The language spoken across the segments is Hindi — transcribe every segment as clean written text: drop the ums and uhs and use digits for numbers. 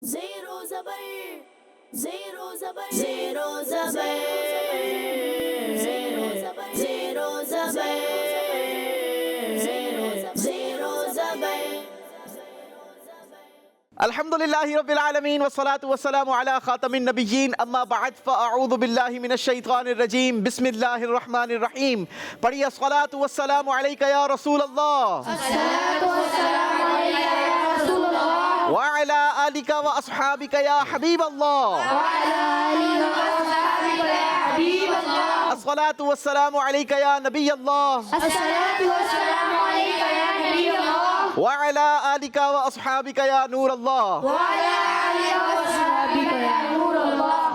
Zero zabar, zero zabar, zero zabar, zero zabar, zero zabar, zero zabar. अल्हम्दुलिल्लाहि रब्बिल आलमीन वस्सलातु वस्सलामु अला खातमिन नबिय्यीन अम्मा बअद फ़अऊज़ु बिल्लाहि मिनश शैतानिर रजीम बिस्मिल्लाहिर रहमानिर रहीम। पढ़िए अस्सलातु वस्सलामु अलैका या रसूल अल्लाह व अला आलिका व अस्हाबिका या हबीब अल्लाह। अस्सलातु वस्सलामु अलैका या नबी अल्लाह व अला आलिका व अस्हाबिका या नूर अल्लाह।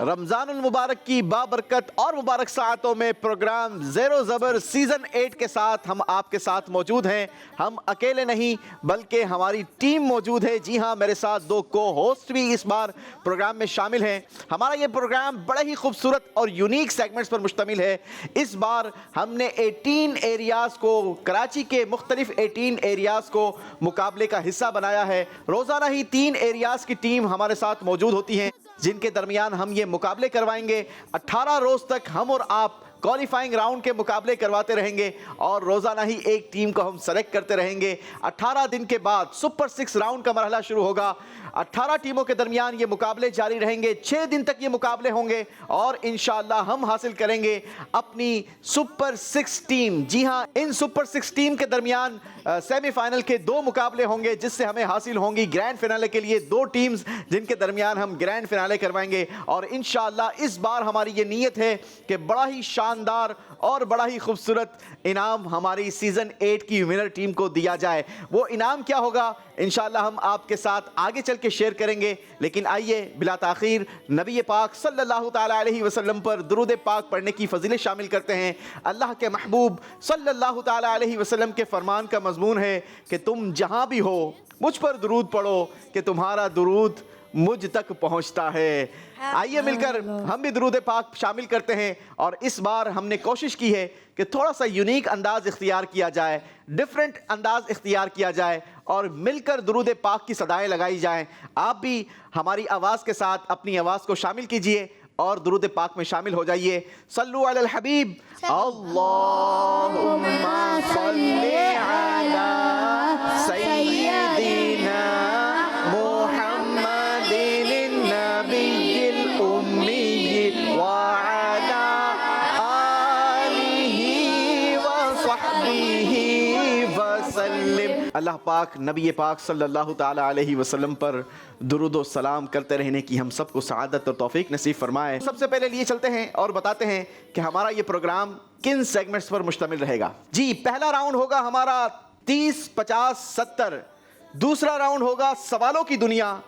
रमज़ानुल मुबारक की बाबरकत और मुबारक सातों में प्रोग्राम ज़ेरो ज़बर सीज़न 8 के साथ हम आपके साथ मौजूद हैं। हम अकेले नहीं बल्कि हमारी टीम मौजूद है। जी हाँ, मेरे साथ दो को होस्ट भी इस बार प्रोग्राम में शामिल हैं। हमारा ये प्रोग्राम बड़े ही खूबसूरत और यूनिक सेगमेंट्स पर मुश्तमिल है। इस बार हमने 18 एरियाज़ को, कराची के मुख्तलिफ 18 एरियाज़ को मुकाबले का हिस्सा बनाया है। रोज़ाना ही 3 एरियाज़ की टीम हमारे साथ मौजूद होती हैं जिनके दरमियान हम ये मुकाबले करवाएंगे। 18 रोज़ तक हम और आप क्वालिफाइंग राउंड के मुकाबले करवाते रहेंगे और रोज़ाना ही एक टीम को हम सेलेक्ट करते रहेंगे। 18 दिन के बाद सुपर 6 राउंड का मरहला शुरू होगा। 18 टीमों के दरमियान ये मुकाबले जारी रहेंगे। 6 दिन तक ये मुकाबले होंगे और इंशाअल्लाह हम हासिल करेंगे अपनी सुपर 6 टीम। जी हाँ, इन सुपर 6 टीम के दरमियान सेमीफाइनल के 2 मुकाबले होंगे जिससे हमें हासिल होंगी ग्रैंड फिनाले के लिए 2 टीम्स जिनके दरमियान हम ग्रैंड फिनाले करवाएंगे। और इंशाअल्लाह इस बार हमारी ये नीयत है कि बड़ा ही शानदार और बड़ा ही खूबसूरत इनाम हमारी सीज़न 8 की विनर टीम को दिया जाए। वो इनाम क्या होगा इंशाअल्लाह हम आपके साथ आगे चल के शेयर करेंगे। लेकिन आइए बिला ताखीर नबी पाक सल्लल्लाहु ताला अलैहि वसल्लम पर दुरूद पाक पढ़ने की फजीलत शामिल करते हैं। अल्लाह के महबूब सल्लल्लाहु ताला अलैहि वसल्लम के फरमान का मजमून है कि तुम जहाँ भी हो मुझ पर दुरूद पढ़ो कि तुम्हारा दुरूद मुझ तक पहुंचता है। आइए मिलकर हम भी दुरूद पाक शामिल करते हैं। और इस बार हमने कोशिश की है कि थोड़ा सा यूनिक अंदाज इख्तियार किया जाए, डिफरेंट अंदाज इख्तियार किया जाए और मिलकर दुरूद पाक की सदाएं लगाई जाएं। आप भी हमारी आवाज़ के साथ अपनी आवाज़ को शामिल कीजिए और दुरूद पाक में शामिल हो जाइए। सल्लु अलल हबीब अल्लाहुम्मा सल्ली अला सय्यिदिना अल्लाह पाक नबी पाक सल्लल्लाहु ताला अलैहि वसल्लम पर दुरूद और सलाम करते रहने की हम सबको सआदत और तौफीक नसीब फरमाए। सबसे पहले लिए चलते हैं और बताते हैं कि हमारा ये प्रोग्राम किन सेगमेंट्स पर मुश्तमिल रहेगा। जी, पहला राउंड होगा हमारा 30, 50, 70। दूसरा राउंड होगा सवालों की दुनिया।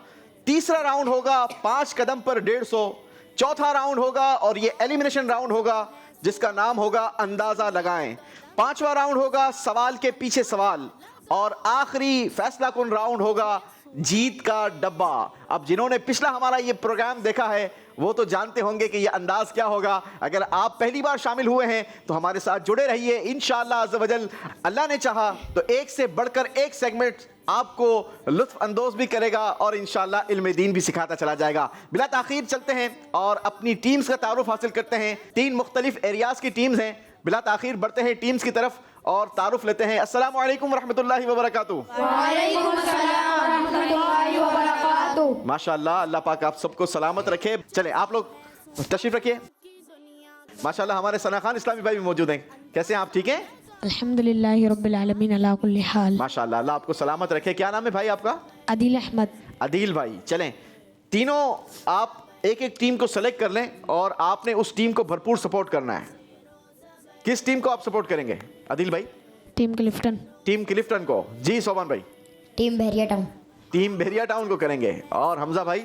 तीसरा राउंड होगा 5 कदम पर 150। चौथा राउंड होगा और ये एलिमिनेशन राउंड होगा जिसका नाम होगा अंदाज़ा लगाएं। पांचवा राउंड होगा सवाल के पीछे सवाल और आखिरी फैसला कुन राउंड होगा जीत का डब्बा। अब जिन्होंने पिछला हमारा ये प्रोग्राम देखा है वो तो जानते होंगे कि ये अंदाज क्या होगा। अगर आप पहली बार शामिल हुए हैं तो हमारे साथ जुड़े रहिए। इंशाअल्लाह अज़्ज़ वजल अल्लाह ने चाहा तो एक से बढ़कर एक सेगमेंट आपको लुत्फ अंदोज भी करेगा और इंशाअल्लाह इल्म दीन भी सिखाता चला जाएगा। बिला ताखीर चलते हैं और अपनी टीम्स का तारुफ हासिल करते हैं। 3 मुख्तलिफ एरियाज़ की टीम्स हैं। बिला ताखीर बढ़ते हैं टीम्स की तरफ और तारुफ लेते हैं। अस्सलामु अलैकुम रहमतुल्लाहि व बरकातुहू। वालेकुम अस्सलाम रहमतुल्लाहि व बरकातुहू। माशाअल्लाह, अल्लाह पाक आप सबको सलामत रखे। चले आप लोग तशरीफ रखिए। माशाअल्लाह हमारे सना खान इस्लामी भाई भी मौजूद हैं। कैसे हैं आप? ठीक हैं अल्हम्दुलिल्लाहि रब्बिल आलमीन अला कुल्ली हाल। माशाअल्लाह, अल्लाह आपको सलामत रखे। क्या नाम है भाई आपका? आदिल अहमद। आदिल भाई, चलें तीनों आप एक एक टीम को सेलेक्ट कर लें और आपने उस टीम को भरपूर सपोर्ट करना है। किस टीम को आप सपोर्ट करेंगे आदिल भाई? टीम क्लिफ्टन। टीम क्लिफ्टन को। जी सोबान भाई? Team Bahria town. Team Bahria town को करेंगे। और हमजा भाई?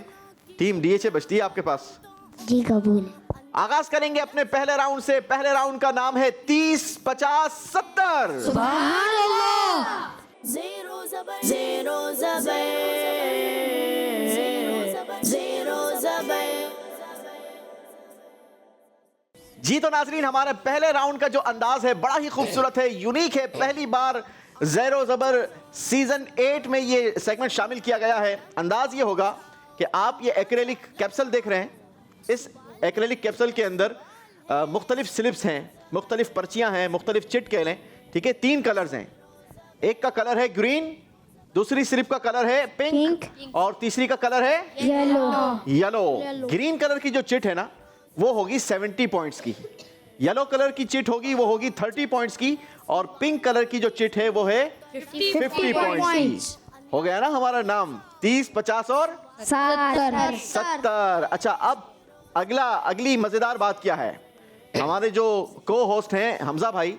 टीम डीएचए बचती है आपके पास। जी कबूल। आगाज करेंगे अपने पहले राउंड से। पहले राउंड का नाम है 30, 50, 70। सुभान अल्लाह। Zero zabar, zero zabar, zero zabar. जी तो नाजरीन, हमारे पहले राउंड का जो अंदाज है बड़ा ही खूबसूरत है, यूनिक है। पहली बार ज़ेरो ज़बर सीजन 8 में ये सेगमेंट शामिल किया गया है। अंदाज ये होगा कि आप ये एक्रेलिक कैप्सूल देख रहे हैं। इस एक्रेलिक कैप्सूल के अंदर मुख्तलिफ स्लिप्स हैं, मुख्तलिफ पर्चियां हैं, मुख्तलिफ चिट कह लें, ठीक है। 3 कलर्स हैं, एक का कलर है ग्रीन, दूसरी स्लिप का कलर है पिंक और तीसरी का कलर है येलो। ग्रीन कलर की जो चिट है ना वो होगी 70 पॉइंट्स की, येलो कलर की चिट होगी वो होगी 30 पॉइंट्स की और पिंक कलर की जो चिट है वो है 50 पॉइंट्स की। हो गया ना हमारा नाम 30, 50 और 70। अच्छा, अब अगली मजेदार बात क्या है। हमारे जो को होस्ट हैं हमजा भाई,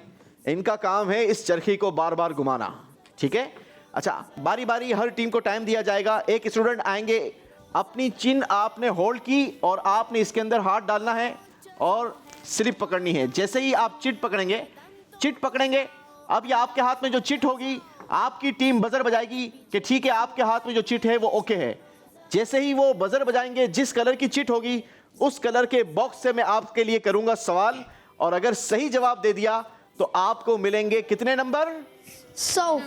इनका काम है इस चरखी को बार बार घुमाना, ठीक है। अच्छा, बारी बारी हर टीम को टाइम दिया जाएगा। एक स्टूडेंट आएंगे, अपनी चिन आपने होल्ड की और आपने इसके अंदर हाथ डालना है और स्लिप पकड़नी है। जैसे ही आप चिट पकड़ेंगे, अब ये आपके हाथ में जो चिट होगी, आपकी टीम बजर बजाएगी कि ठीक है आपके हाथ में जो चिट है वो ओके है। जैसे ही वो बजर बजाएंगे, जिस कलर की चिट होगी उस कलर के बॉक्स से मैं आपके लिए करूंगा सवाल, और अगर सही जवाब दे दिया तो आपको मिलेंगे कितने नंबर? 100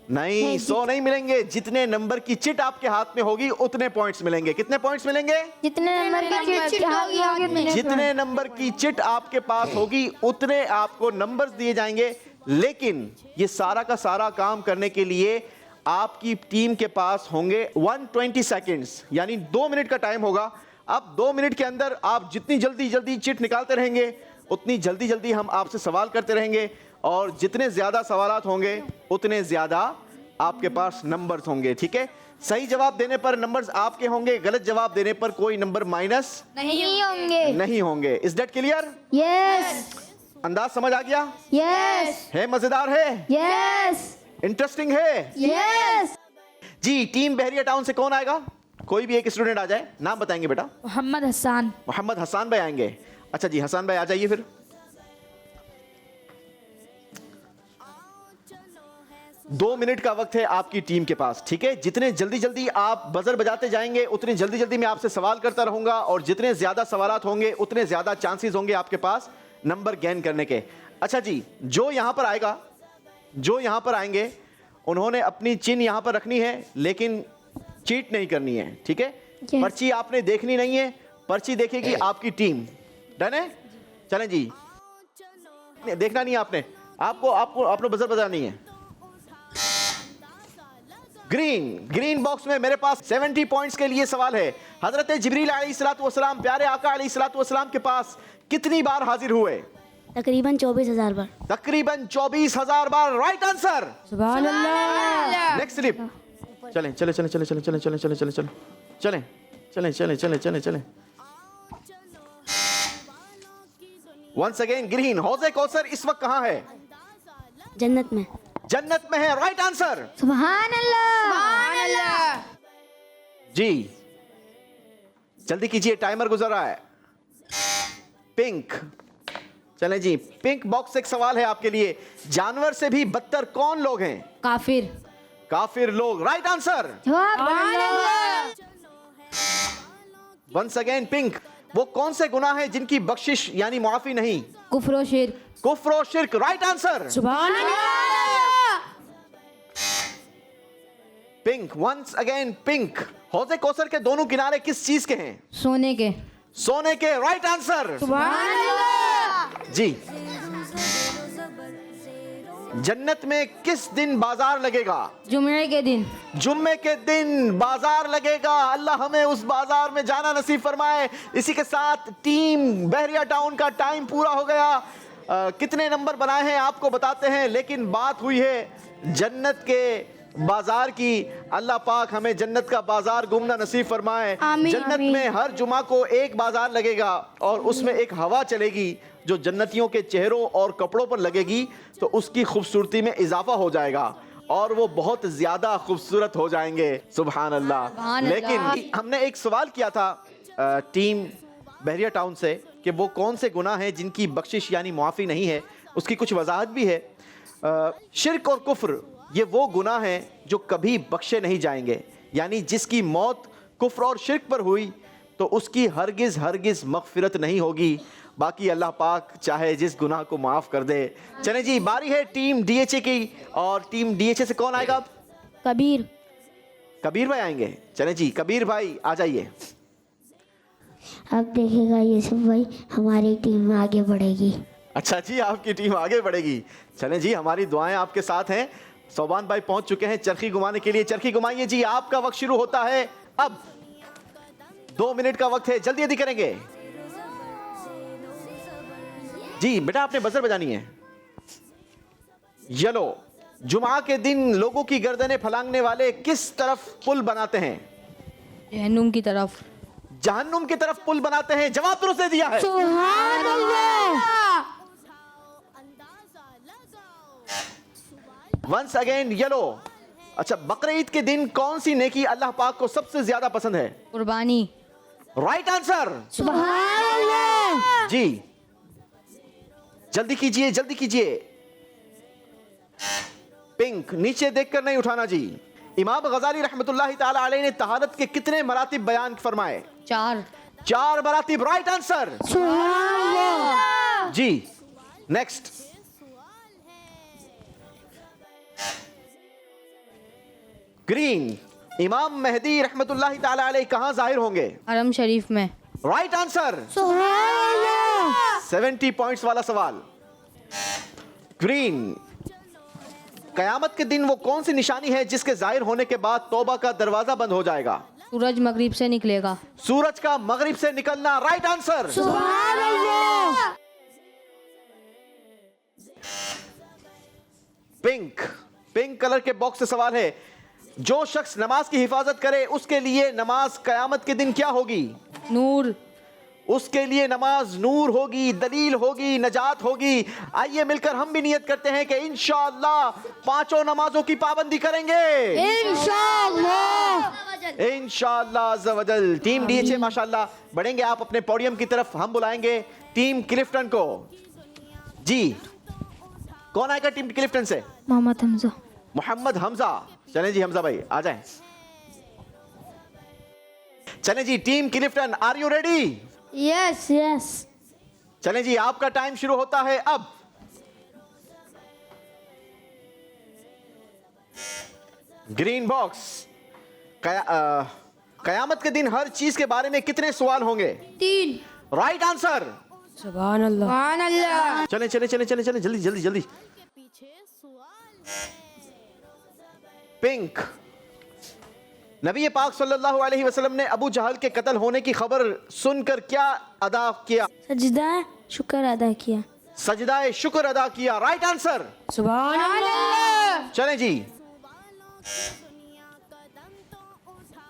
नहीं, 100 नहीं मिलेंगे। जितने नंबर की चिट आपके हाथ में होगी उतने पॉइंट्स मिलेंगे। कितने पॉइंट्स मिलेंगे? जितने नंबर की चिट होगी जितने नंबर की चिट आपके पास होगी उतने आपको नंबर्स दिए जाएंगे। लेकिन ये सारा का सारा काम करने के लिए आपकी टीम के पास होंगे 120 सेकेंड्स, यानी 2 मिनट का टाइम होगा। अब 2 मिनट के अंदर आप जितनी जल्दी चिट निकालते रहेंगे उतनी जल्दी हम आपसे सवाल करते रहेंगे, और जितने ज्यादा सवालात होंगे उतने ज्यादा आपके पास नंबर्स होंगे, ठीक है। सही जवाब देने पर नंबर्स आपके होंगे, गलत जवाब देने पर कोई नंबर माइनस नहीं होंगे। Is that clear? यस अंदाज समझ आ गया? यस है? मजेदार है? यस इंटरेस्टिंग है? यस। जी, टीम बहरिया टाउन से कौन आएगा? कोई भी एक स्टूडेंट आ जाए, नाम बताएंगे बेटा। मोहम्मद हसन भाई आएंगे। अच्छा जी, हसन भाई आ जाइए फिर। दो मिनट का वक्त है आपकी टीम के पास, ठीक है। जितने जल्दी आप बजर बजाते जाएंगे उतनी जल्दी मैं आपसे सवाल करता रहूंगा, और जितने ज्यादा सवालात होंगे उतने ज्यादा चांसेस होंगे आपके पास नंबर गेन करने के। अच्छा जी, जो यहां पर आएंगे उन्होंने अपनी चिन्ह यहां पर रखनी है, लेकिन चीट नहीं करनी है, ठीक है। पर्ची आपने देखनी नहीं है, पर्ची देखेगी आपकी टीम। डन है? चलें जी, देखना नहीं है आपको अपना बजर बजानी है। ग्रीन बॉक्स में मेरे पास 70 पॉइंट्स के लिए सवाल है। हजरत जिब्रील अलैहिस्सलातु वस्सलाम, प्यारे आका अलैहिस्सलातु वस्सलाम के पास कितनी बार हाजिर हुए? तकरीबन 24,000 बार। तकरीबन 24,000 बार। Right answer. सुभान अल्लाह। Next slip. चलें। Once again green. हौज़े कौसर इस वक्त कहां है? जन्नत में। जन्नत में है। Right answer. सुभान अल्लाह। जी, जल्दी कीजिए, टाइमर गुजर रहा है। पिंक। चलें जी, पिंक बॉक्स एक सवाल है आपके लिए। जानवर से भी बदतर कौन लोग हैं? काफिर लोग। Right answer. Once again pink. वो कौन से गुनाह हैं जिनकी बख्शिश यानी माफी नहीं? कुफ्र और शिर्क। Right answer. सुभान अल्लाह। पिंक। Once again pink. हौज़े कौसर के दोनों किनारे किस चीज के हैं? सोने के। Right answer. सुभान अल्लाह। जी, जन्नत में किस दिन बाजार लगेगा? जुम्मे के दिन बाजार लगेगा। अल्लाह हमें उस बाजार में जाना नसीब फरमाए। इसी के साथ टीम बहरिया टाउन का टाइम पूरा हो गया। कितने नंबर बनाए हैं आपको बताते हैं, लेकिन बात हुई है जन्नत के बाजार की। अल्लाह पाक हमें जन्नत का बाजार घूमना नसीब फरमाए। जन्नत में हर जुमा को एक बाजार लगेगा और उसमें एक हवा चलेगी जो जन्नतियों के चेहरों और कपड़ों पर लगेगी, तो उसकी खूबसूरती में इजाफा हो जाएगा और वो बहुत ज्यादा खूबसूरत हो जाएंगे। सुभान अल्लाह। लेकिन हमने एक सवाल किया था टीम बहरिया टाउन से कि वो कौन से गुनाह हैं जिनकी बख्शिश यानी मुआफ़ी नहीं है। उसकी कुछ वजाहत भी है। शिर्क और कुफ्र ये वो गुनाह हैं जो कभी बख्शे नहीं जाएंगे, यानी जिसकी मौत कुफ्र और शिर्क पर हुई तो उसकी हरगिज़ मग़फ़िरत नहीं होगी। बाकी अल्लाह पाक चाहे जिस गुनाह को माफ़ कर दे। चलें जी, बारी है टीम डीएचए की, और टीम डीएचए से कौन आएगा? कबीर भाई आएंगे। चलें जी, कबीर भाई आ जाइए। अब देखेगा यूसुफ भाई, हमारी टीम आगे बढ़ेगी। अच्छा जी, आपकी टीम आगे बढ़ेगी। चलें जी, हमारी दुआएं आपके साथ हैं। सोबान भाई पहुंच चुके हैं चरखी घुमाने के लिए। चरखी घुमाइए जी, आपका वक्त शुरू होता है अब। 2 मिनट का वक्त है, जल्दी जल्दी करेंगे जी। बेटा आपने बजर बजानी है। येलो, जुमा के दिन लोगों की गर्दनें फलांगने वाले किस तरफ पुल बनाते हैं? जहन्नुम की तरफ। जहन्नुम की तरफ पुल बनाते हैं। जवाब दुरुस्त दे दिया है। सुभान अल्लाह। Once again yellow. अच्छा, बकरीद ईद के दिन कौन सी नेकी अल्लाह पाक को सबसे ज्यादा पसंद है? कुर्बानी। Right answer. सुभान अल्लाह। जी, जल्दी कीजिए, जल्दी कीजिए। पिंक, नीचे देखकर नहीं उठाना जी। इमाम गजाली रहमतुल्लाह ताला अलैह ने तहारत के कितने मरातिब बयान फरमाए? 4 मरातिब। Right answer. सुभान अल्लाह। जी, नेक्स्ट। ग्रीन, इमाम मेहदी रहमतुल्लाह ताला अलैह कहां जाहिर होंगे? हरम शरीफ में। Right answer. सुभान अल्लाह। 70 पॉइंट्स वाला सवाल। ग्रीन, कयामत के दिन वो कौन सी निशानी है जिसके जाहिर होने के बाद तौबा का दरवाजा बंद हो जाएगा? सूरज मगरिब से निकलेगा। सूरज का मगरिब से निकलना। Right answer. सुभान अल्लाह। पिंक, पिंक कलर के बॉक्स से सवाल है, जो शख्स नमाज की हिफाजत करे उसके लिए नमाज कयामत के दिन क्या होगी? नूर। उसके लिए नमाज नूर होगी, दलील होगी, नजात होगी। आइए मिलकर हम भी नियत करते हैं कि इंशाअल्लाह 5 नमाजों की पाबंदी करेंगे। इंशाअल्लाह। इंशाअल्लाह अज़्ज़ा वजल। टीम डीएचए माशाअल्लाह बढ़ेंगे आप अपने पोडियम की तरफ। हम बुलाएंगे टीम क्लिफ्टन को जी। कौन आएगा टीम क्लिफ्टन से? मोहम्मद हमजा। मोहम्मद हमजा। चलें जी, हमजा भाई आ जाएं। चलें जी, team Clifton, are you ready? Yes yes. चलें जी, आपका टाइम शुरू होता है अब। ग्रीन बॉक्स, कयामत के दिन हर चीज के बारे में कितने सवाल होंगे? 3। Right answer. सुभान अल्लाह। सुभान अल्लाह। चलें चलें चलें चलें चलें, जल्दी जल्दी जल्दी। पिंक, नबी पाक सल्लल्लाहु अलैहि वसल्लम ने अबू जहल के कत्ल होने की खबर सुनकर क्या अदा किया? सजदा शुक्र अदा किया। सजदाए शुक्र अदा किया। Right answer. सुभान अल्लाह। चलें जी,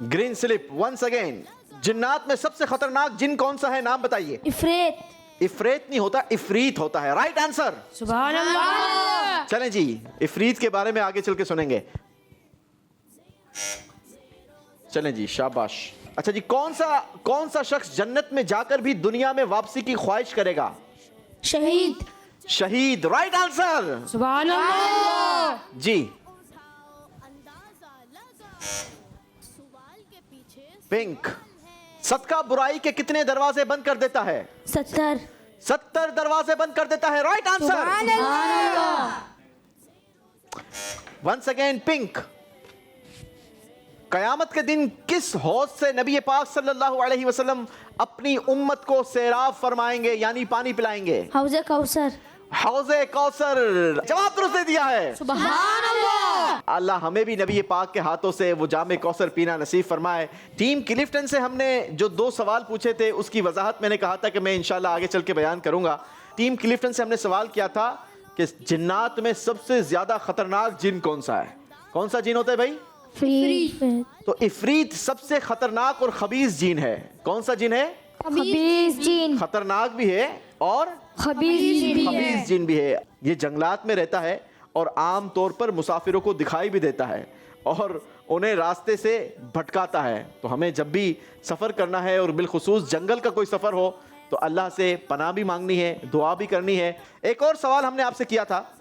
ग्रीन स्लिप वंस अगेन। जिन्नात में सबसे खतरनाक जिन कौन सा है? नाम बताइए। इफरेत। इफरेत नहीं होता, इफरीत होता है। Right answer. सुभान अल्लाह। चलें जी, इफरीत के बारे में आगे चल के सुनेंगे। चलें जी, शाबाश। अच्छा जी, कौन सा शख्स जन्नत में जाकर भी दुनिया में वापसी की ख्वाहिश करेगा? शहीद। शहीद। Right answer. सुभान अल्लाह। जी। पिंक, सदका बुराई के कितने दरवाजे बंद कर देता है? 70 दरवाजे बंद कर देता है। Right answer. Once again pink, कयामत के दिन किस हौज से नबी पाक सल्लल्लाहु अलैहि वसल्लम अपनी उम्मत को सैराब फरमाएंगे यानी पानी पिलाएंगे? हौज़े कौसर। हौज़े कौसर। जवाब दुरुस्त दे दिया है। सुभान अल्लाह। अल्लाह हमें भी नबी पाक के हाथों से वो जामे कौसर पीना नसीब फरमाए। टीम क्लिफ्टन से हमने जो 2 सवाल पूछे थे उसकी वजाहत मैंने कहा था कि मैं इंशाल्लाह आगे चल के बयान करूंगा। टीम क्लिफ्टन से हमने सवाल किया था कि जिन्नात में सबसे ज्यादा खतरनाक जिन कौन सा है? कौन सा जिन होता है भाई? इफरीत। तो इफरीत सबसे खतरनाक और खबीस जिन है। कौन सा जिन है? खबीस जिन। खतरनाक भी है और खबीस जिन भी है। ये जंगलात में रहता है और आम तौर पर मुसाफिरों को दिखाई भी देता है और उन्हें रास्ते से भटकाता है। तो हमें जब भी सफ़र करना है और बिलखुसूस जंगल का कोई सफ़र हो तो अल्लाह से पनाह भी मांगनी है, दुआ भी करनी है। एक और सवाल हमने आपसे किया था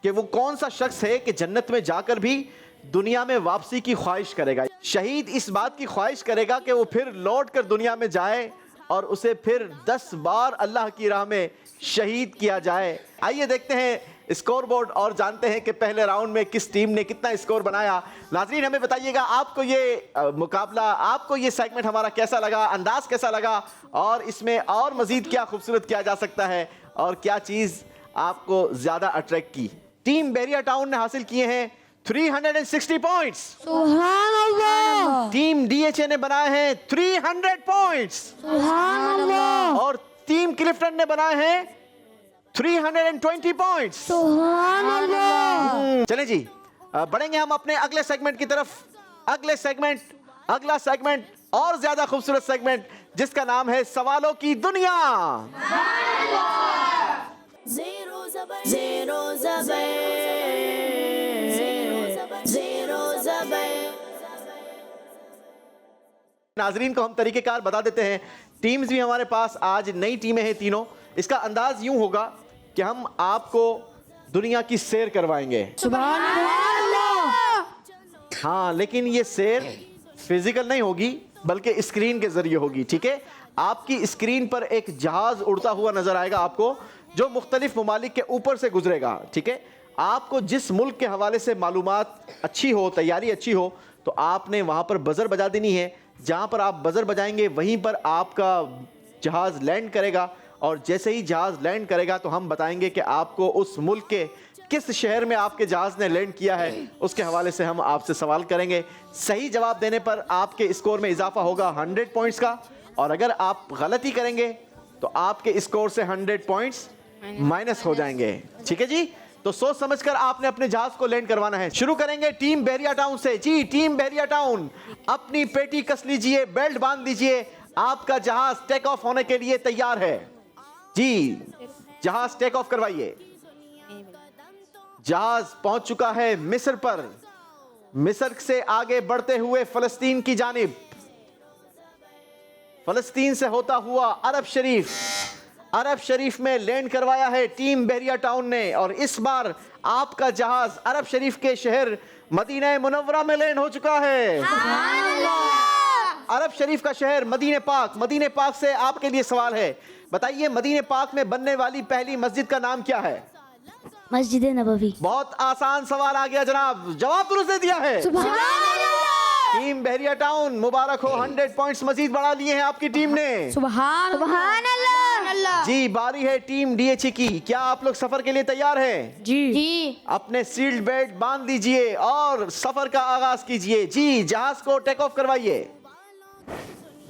कि वो कौन सा शख्स है कि जन्नत में जाकर भी दुनिया में वापसी की ख्वाहिश करेगा? शहीद इस बात की ख्वाहिश करेगा कि वो फिर लौट कर दुनिया में जाए और उसे फिर 10 बार अल्लाह की राह में शहीद किया जाए। आइए देखते हैं स्कोर बोर्ड और जानते हैं कि पहले राउंड में किस टीम ने कितना स्कोर बनाया। नाजरीन हमें बताइएगा आपको ये मुकाबला, आपको ये सेगमेंट हमारा कैसा लगा, अंदाज कैसा लगा और इसमें और मजीद क्या खूबसूरत किया जा सकता है और क्या चीज़ आपको ज़्यादा अट्रैक्ट की। टीम बहरिया टाउन ने हासिल किए हैं 360 पॉइंट्स। सुभान अल्लाह। टीम डीएचए ने बनाए हैं 300 पॉइंट्स। सुभान अल्लाह। और टीम क्लिफ्टन ने बनाए हैं 320 पॉइंट्स। सुभान अल्लाह। चलें जी, बढ़ेंगे हम अपने अगले सेगमेंट की तरफ। अगला सेगमेंट और ज्यादा खूबसूरत सेगमेंट जिसका नाम है सवालों की दुनिया। Zero Zabar, Zero Zabar, Zero Zabar. नाजरीन को हम तरीकेकार बता देते हैं। टीम्स भी हमारे पास आज नई टीमें हैं तीनों। इसका अंदाज यूं होगा कि हम आपको दुनिया की सैर करवाएंगे। सुभान अल्लाह। हाँ, लेकिन ये सैर फिजिकल नहीं होगी बल्कि स्क्रीन के जरिए होगी। ठीक है, आपकी स्क्रीन पर एक जहाज उड़ता हुआ नजर आएगा आपको, जो मुख्तलिफ ममालिक के ऊपर से गुजरेगा। ठीक है, आपको जिस मुल्क के हवाले से मालूमात अच्छी हो, तैयारी अच्छी हो, तो आपने वहाँ पर बजर बजा देनी है। जहाँ पर आप बजर बजाएंगे वहीं पर आपका जहाज़ लैंड करेगा और जैसे ही जहाज़ लैंड करेगा तो हम बताएंगे कि आपको उस मुल्क के किस शहर में आपके जहाज़ ने लैंड किया है। उसके हवाले से हम आपसे सवाल करेंगे। सही जवाब देने पर आपके स्कोर में इजाफा होगा 100 पॉइंट्स का, और अगर आप गलती करेंगे तो आपके स्कोर से 100 पॉइंट्स माइनस हो जाएंगे। ठीक है जी, तो सोच समझकर आपने अपने जहाज को लैंड करवाना है। शुरू करेंगे टीम बहरिया टाउन से। जी टीम बहरिया टाउन, अपनी पेटी कस लीजिए, बेल्ट बांध लीजिए, आपका जहाज टेक ऑफ होने के लिए तैयार है। जी जहाज टेक ऑफ करवाइए। जहाज पहुंच चुका है मिस्र पर। मिस्र से आगे बढ़ते हुए फलस्तीन की जानिब, फलस्तीन से होता हुआ अरब शरीफ में लैंड करवाया है टीम बहरिया टाउन ने। और इस बार आपका जहाज अरब शरीफ के शहर मदीना मुनव्वरा में लैंड हो चुका है। अरब शरीफ का शहर मदीने पाक से आपके लिए सवाल है। बताइए मदीने पाक में बनने वाली पहली मस्जिद का नाम क्या है? मस्जिद नबवी। बहुत आसान सवाल आ गया जनाब, जवाब दुरुस्त दे दिया है। टीम बहरिया टाउन मुबारक हो, 100 पॉइंट्स मजीद बढ़ा लिए हैं आपकी टीम ने। सुभान अल्लाह। जी बारी है टीम डीएचए की। क्या आप लोग सफर के लिए तैयार हैं? जी। अपने सीट बेल्ट बांध दीजिए और सफर का आगाज कीजिए। जी जहाज को टेक ऑफ करवाइए।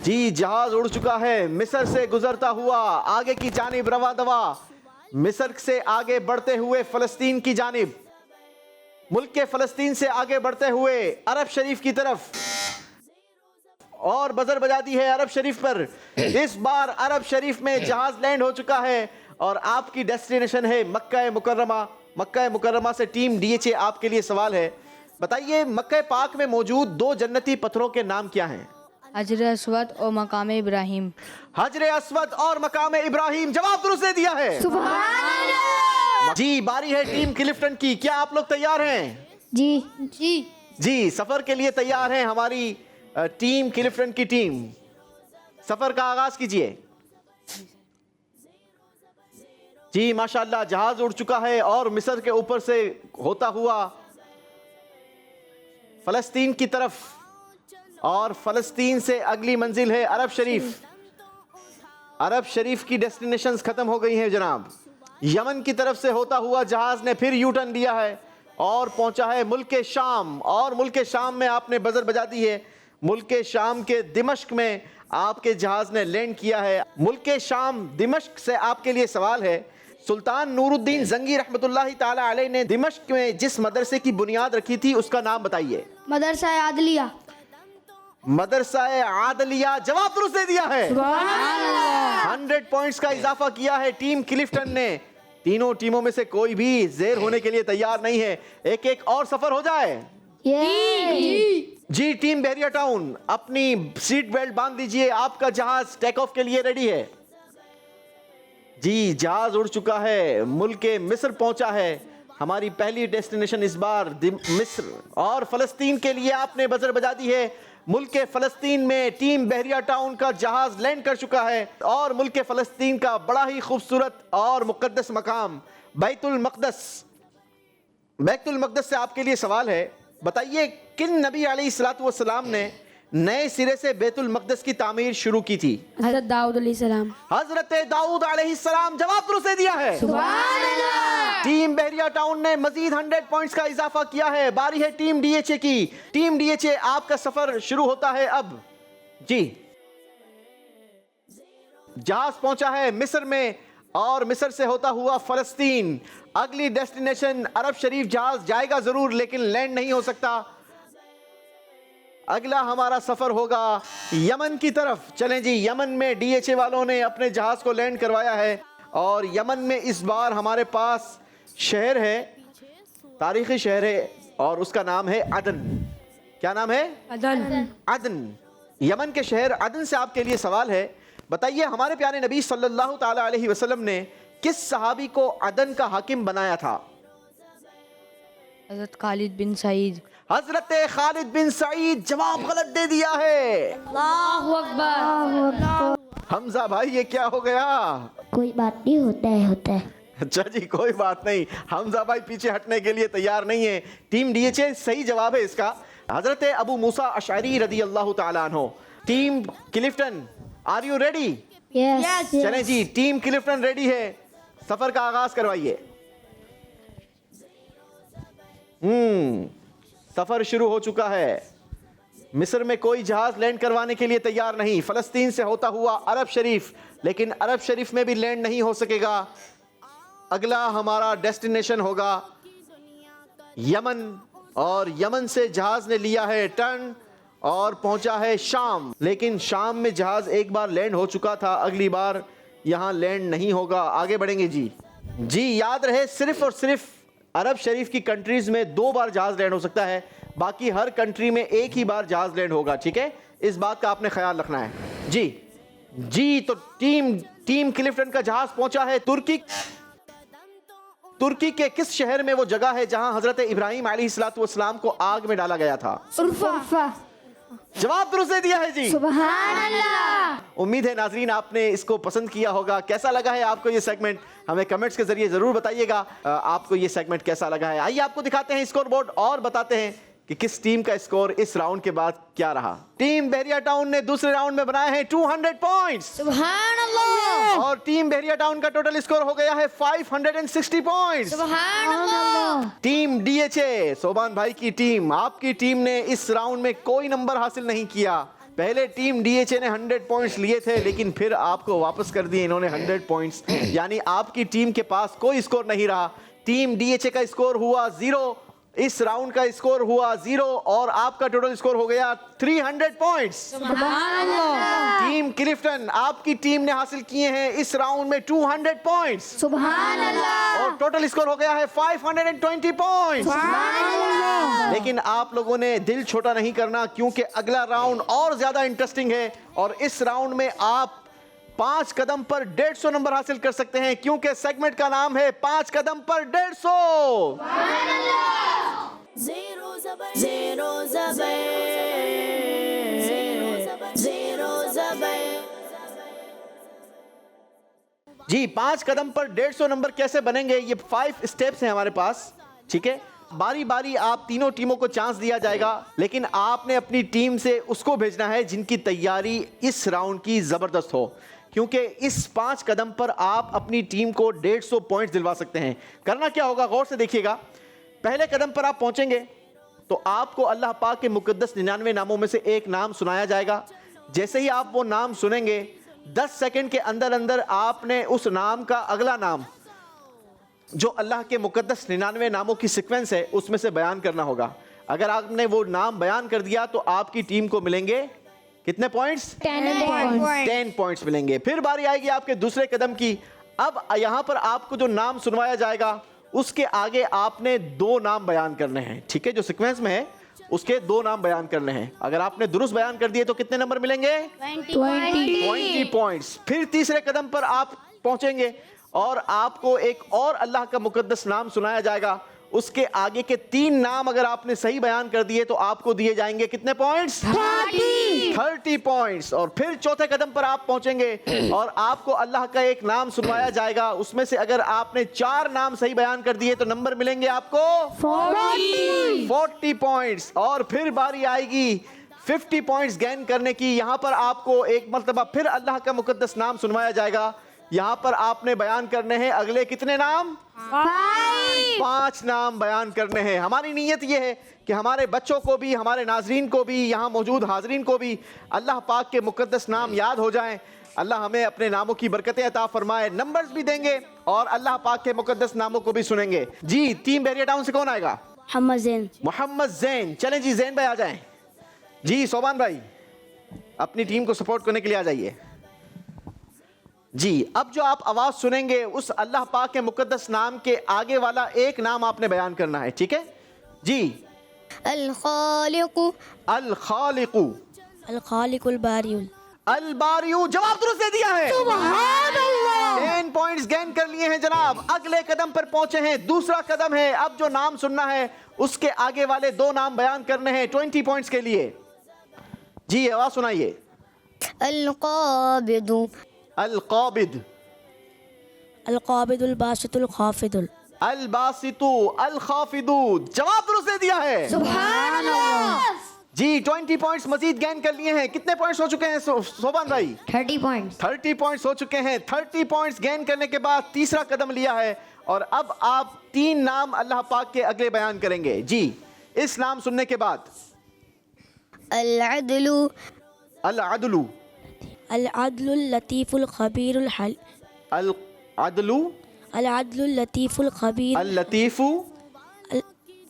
जी जहाज उड़ चुका है मिस्र से गुजरता हुआ आगे की जानिब रवा दवा, मिस्र से आगे बढ़ते हुए फलस्तीन की जानिब, मुल्क के फलस्तीन से आगे बढ़ते हुए अरब शरीफ की तरफ, और बजर बजा दी है अरब शरीफ पर। इस बार अरब शरीफ में जहाज लैंड हो चुका है और आपकी डेस्टिनेशन है मक्का मुकर्रमा। मक्का मुकर्रमा से टीम डीएचए आपके लिए सवाल है। बताइए मक्का पाक में मौजूद 2 जन्नती पत्थरों के नाम क्या हैं? हजर अस्वद और मकाम इब्राहिम। हजर अस्वद और मकाम इब्राहिम, जवाब दुरुस्त दे दिया है। जी बारी है टीम क्लिफ्टन की। क्या आप लोग तैयार हैं? जी सफर के लिए तैयार हैं हमारी टीम क्लिफ्टन की टीम। सफर का आगाज कीजिए। जी माशाल्लाह जहाज उड़ चुका है और मिस्र के ऊपर से होता हुआ फलस्तीन की तरफ, और फलस्तीन से अगली मंजिल है अरब शरीफ। अरब शरीफ की डेस्टिनेशंस खत्म हो गई हैं जनाब। यमन की तरफ से होता हुआ जहाज ने फिर यू टर्न लिया है और पहुंचा है मुल्क शाम, और मुल्क शाम में आपने बजर बजा दी है। मुल्क शाम के दिमश्क में आपके जहाज ने लैंड किया है। मुल्क शाम दिमश्क से आपके लिए सवाल है। सुल्तान नूरुद्दीन जंगी रहमतुल्लाहि ताला अलैह ने दिमश्क में जिस मदरसे की बुनियाद रखी थी उसका नाम बताइए। मदरसा आदलिया। मदरसा आदलिया, जवाब दुरुस्त दे दिया है। 100 पॉइंट्स का इजाफा किया है टीम क्लिफ्टन ने। तीनों टीमों में से कोई भी जेर होने के लिए तैयार नहीं है। एक एक और सफर हो जाए। जी टीम बहरिया टाउन, अपनी सीट बेल्ट बांध दीजिए, आपका जहाज टेक ऑफ के लिए रेडी है। जी जहाज उड़ चुका है, मुल्क मिस्र पहुंचा है। हमारी पहली डेस्टिनेशन इस बार मिस्र, और फलस्तीन के लिए आपने बजर बजा दी है। मुल्क फलस्तीन में टीम बहरिया टाउन का जहाज लैंड कर चुका है और मुल्क फलस्तीन का बड़ा ही खूबसूरत और मुकद्दस मकाम बैतुल मक़दस बैतुल मक़दस से आपके लिए सवाल है, बताइए किन नबी अलैहिस्सलातु वस्सलाम ने नए सिरे से बैतुल मक़दस की तामीर शुरू की थी? हजरत दाऊद अलैहिस्सलाम। हजरत दाऊद अलैहिस्सलाम। जवाब दुरुस्त दे दिया है। टीम बहरिया टाउन ने मजीद 100 पॉइंट्स का इजाफा किया है। बारी है टीम डीएचए की। टीम डीएचए, आपका सफर शुरू होता है अब। जी, जहाज पहुंचा है मिस्र में और मिस्र से होता हुआ फलस्तीन। अगली डेस्टिनेशन अरब शरीफ जहाज जाएगा जरूर, लेकिन लैंड नहीं हो सकता। अगला हमारा सफर होगा यमन की तरफ। चलें जी, यमन में डीएचए वालों ने अपने जहाज को लैंड करवाया है और यमन में इस बार हमारे पास शहर है, तारीखी शहर है और उसका नाम है अदन। क्या नाम है? अदन। अदन। यमन के शहर अदन से आपके लिए सवाल है, बताइए हमारे प्यारे नबी सल्लल्लाहु ताला अलैहि वसल्लम ने किस सहाबी को अदन का हाकिम बनाया था? हजरत खालिद बिन सईद। हजरत खालिद बिन सईद। जवाब गलत दे दिया है। अल्लाहु अकबर। हमजा भाई, ये क्या हो गया? कोई बात नहीं, होता है। अच्छा जी, कोई बात नहीं। हमजा भाई पीछे हटने के लिए तैयार नहीं है। टीम डीएचए, सही जवाब है इसका हजरत अबू मूसा अशअरी रदी अल्लाह तआला अन्हु। Team Clifton, are you ready? Yes. चलें जी, टीम क्लिफ्टन रेडी है, सफर का आगाज करवाइए। सफर शुरू हो चुका है। मिस्र में कोई जहाज लैंड करवाने के लिए तैयार नहीं। फलस्तीन से होता हुआ अरब शरीफ, लेकिन अरब शरीफ में भी लैंड नहीं हो सकेगा। अगला हमारा डेस्टिनेशन होगा यमन और यमन से जहाज ने लिया है टर्न और पहुंचा है शाम, लेकिन शाम में जहाज एक बार लैंड हो चुका था, अगली बार यहां लैंड नहीं होगा। आगे बढ़ेंगे जी। जी, याद रहे सिर्फ और सिर्फ अरब शरीफ की कंट्रीज में 2 बार जहाज लैंड हो सकता है, बाकी हर कंट्री में एक ही बार जहाज लैंड होगा। ठीक है, इस बात का आपने ख्याल रखना है जी। जी, तो टीम क्लिफ्टन का जहाज पहुंचा है तुर्की के किस शहर में वो जगह है जहां हजरत इब्राहिम अलैहिस्सलातु वस्सलाम को आग में डाला गया था? उर्फा। जवाब दुरुस्त दे दिया है जी। सुभान अल्लाह। उम्मीद है नाजरीन आपने इसको पसंद किया होगा। कैसा लगा है आपको ये सेगमेंट? हमें कमेंट्स के जरिए जरूर बताइएगा आपको ये सेगमेंट कैसा लगा है। आइए आपको दिखाते हैं स्कोर बोर्ड और बताते हैं कि किस टीम का स्कोर इस राउंड के बाद क्या रहा। टीम बहरिया टाउन ने दूसरे राउंड में बनाए हैं 200 पॉइंट्स। सुभान अल्लाह। और टीम बहरिया टाउन का टोटल स्कोर हो गया है 560 पॉइंट्स। सुभान अल्लाह। टीम डीएचए, सोबान भाई की टीम, आपकी टीम ने इस राउंड में कोई नंबर हासिल नहीं किया। पहले टीम डीएचए ने 100 पॉइंट्स लिए थे, लेकिन फिर आपको वापस कर दिए इन्होंने 100 पॉइंट्स, यानी आपकी टीम के पास कोई स्कोर नहीं रहा। टीम डीएचए का स्कोर हुआ 0, इस राउंड का स्कोर हुआ 0 और आपका टोटल स्कोर हो गया 300 पॉइंट्स। सुभान अल्लाह। टीम क्लिफ्टन, आपकी टीम ने हासिल किए हैं इस राउंड में 200 पॉइंट्स। सुभान अल्लाह। और टोटल स्कोर हो गया है 520 पॉइंट्स। सुभान अल्लाह। लेकिन आप लोगों ने दिल छोटा नहीं करना, क्योंकि अगला राउंड और ज्यादा इंटरेस्टिंग है और इस राउंड में आप 5 कदम पर 150 नंबर हासिल कर सकते हैं, क्योंकि सेगमेंट का नाम है 5 कदम पर 150। Zero Zabar, Zero Zabar, Zero Zabar. जी, 5 कदम पर 150 नंबर कैसे बनेंगे, ये 5 स्टेप्स हैं हमारे पास। ठीक है, बारी बारी आप तीनों टीमों को चांस दिया जाएगा, लेकिन आपने अपनी टीम से उसको भेजना है जिनकी तैयारी इस राउंड की जबरदस्त हो, क्योंकि इस 5 कदम पर आप अपनी टीम को 150 पॉइंट्स दिलवा सकते हैं। करना क्या होगा, गौर से देखिएगा। पहले कदम पर आप पहुंचेंगे तो आपको अल्लाह पाक के मुकद्दस 99 नामों में से एक नाम सुनाया जाएगा। जैसे ही आप वो नाम सुनेंगे, 10 सेकंड के अंदर अंदर आपने उस नाम का अगला नाम, जो अल्लाह के मुकद्दस 99 नामों की सीक्वेंस है, उसमें से बयान करना होगा। अगर आपने वो नाम बयान कर दिया तो आपकी टीम को मिलेंगे कितने पॉइंट्स? 10 पॉइंट्स मिलेंगे। फिर बारी आएगी आपके दूसरे कदम की। अब यहां पर आपको जो नाम सुनवाया जाएगा उसके आगे आपने 2 नाम बयान करने हैं। ठीक है, जो सीक्वेंस में है उसके 2 नाम बयान करने हैं। अगर आपने दुरुस्त बयान कर दिए तो कितने नंबर मिलेंगे? 20 पॉइंट्स। फिर तीसरे कदम पर आप पहुंचेंगे और आपको एक और अल्लाह का मुकद्दस नाम सुनाया जाएगा। उसके आगे के 3 नाम अगर आपने सही बयान कर दिए तो आपको दिए जाएंगे कितने पॉइंट्स? 30 30 पॉइंट्स। और फिर चौथे कदम पर आप पहुंचेंगे और आपको अल्लाह का एक नाम सुनवाया जाएगा, उसमें से अगर आपने 4 नाम सही बयान कर दिए तो नंबर मिलेंगे आपको 40 पॉइंट्स। और फिर बारी आएगी 50 पॉइंट्स गेन करने की। यहां पर आपको एक मर्तबा फिर अल्लाह का मुकद्दस नाम सुनवाया जाएगा। यहां पर आपने बयान करने हैं अगले कितने नाम? 5 नाम बयान करने हैं। हमारी नीयत यह है कि हमारे बच्चों को भी, हमारे नाजरीन को भी, यहाँ मौजूद हाजरीन को भी अल्लाह पाक के मुकद्दस नाम याद हो जाएं। अल्लाह हमें अपने नामों की बरकतें अता फरमाए, नंबर्स भी देंगे और अल्लाह पाक के मुकद्दस नामों को भी सुनेंगे। जी, टीम बहरिया टाउन से कौन आएगा? मोहम्मद जैन। चलें जी, जैन भाई आ जाएं। जी, सोबान भाई अपनी टीम को सपोर्ट करने के लिए आ जाइए। जी, अब जो आप आवाज सुनेंगे उस अल्लाह पाक के मुकद्दस नाम के आगे वाला एक नाम आपने बयान करना है, ठीक है जी? अल-खालिकु, अल-खालिकु, अल-खालिकुल बारिउल, अल-बारिउ। जवाब दुरुस्त दे दिया है। सुभान अल्लाह। 10 पॉइंट्स गेन कर लिए हैं जनाब। अगले कदम पर पहुंचे हैं। दूसरा कदम है, अब जो नाम सुनना है उसके आगे वाले 2 नाम बयान करने हैं 20 पॉइंट्स के लिए। जी, आवाज सुनाइए। अल-काबिदु, अल-काबिद, अल-काबिदुल बासितुल खाफिदुल, अल-बासितु, अल-खाफिदु। जवाब दुरुस्त दे दिया है। सुभान अल्लाह। जी, 20 पॉइंट्स मजीद गेन कर लिए हैं। कितने पॉइंट्स हो चुके हैं सोबान भाई? 30 पॉइंट्स। 30 पॉइंट्स हो चुके हैं। 30 पॉइंट्स गेन करने के बाद तीसरा कदम लिया है और अब आप 3 नाम अल्लाह पाक के अगले बयान करेंगे। जी, इस नाम सुनने के बाद अल-अदलु, अल-अदलु, अल-अदलुल लतीफुल खबीरुल हल, अल-अदलु, अल-अदलुल लतीफुल खबीर, अल-लतीफु,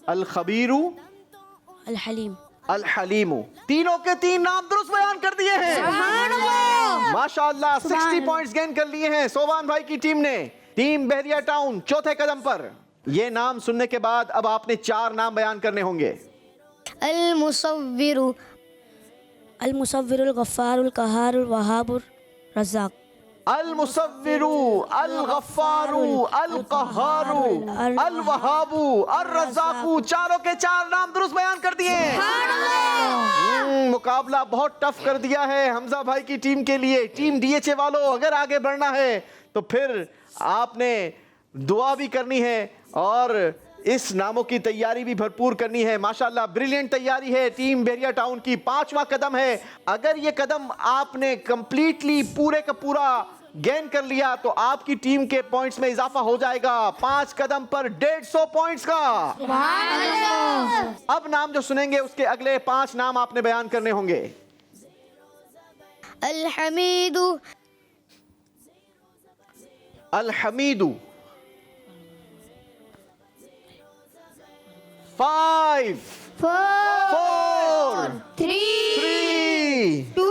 अल-खबीरु, अल-हलीम। अल-हलीमु। तीनों के 3 नाम दुरुस्त बयान कर दिए हैं। माशाअल्लाह, 60 पॉइंट्स गेन कर लिए हैं सोबान भाई की टीम ने। टीम बहरिया टाउन चौथे कदम पर। ये नाम सुनने के बाद अब आपने 4 नाम बयान करने होंगे। अल-मुसव्विरु, अल-मुसव्विरुल गफ्फारुल कहारुल वहाबुर रज़्ज़ाक, अल-मुसव्विरु, अल-गफ्फारु, अल-कहारु, अल-वहाबु, अर-रज़्ज़ाकु। चारों के 4 नाम दुरुस्त बयान कर दिए। मुकाबला बहुत टफ कर दिया है हमजा भाई की टीम के लिए। टीम डीएचए वालों, अगर आगे बढ़ना है तो फिर आपने दुआ भी करनी है और इस नामों की तैयारी भी भरपूर करनी है। माशाल्लाह, ब्रिलियंट तैयारी है टीम बहरिया टाउन की। 5वां कदम है। अगर ये कदम आपने कंप्लीटली पूरे का पूरा गेन कर लिया तो आपकी टीम के पॉइंट्स में इजाफा हो जाएगा। 5 कदम पर 150 पॉइंट्स का। अब नाम जो सुनेंगे उसके अगले 5 नाम आपने बयान करने होंगे। अल-हमीदु, अल-हमीदु। 5 4 3 2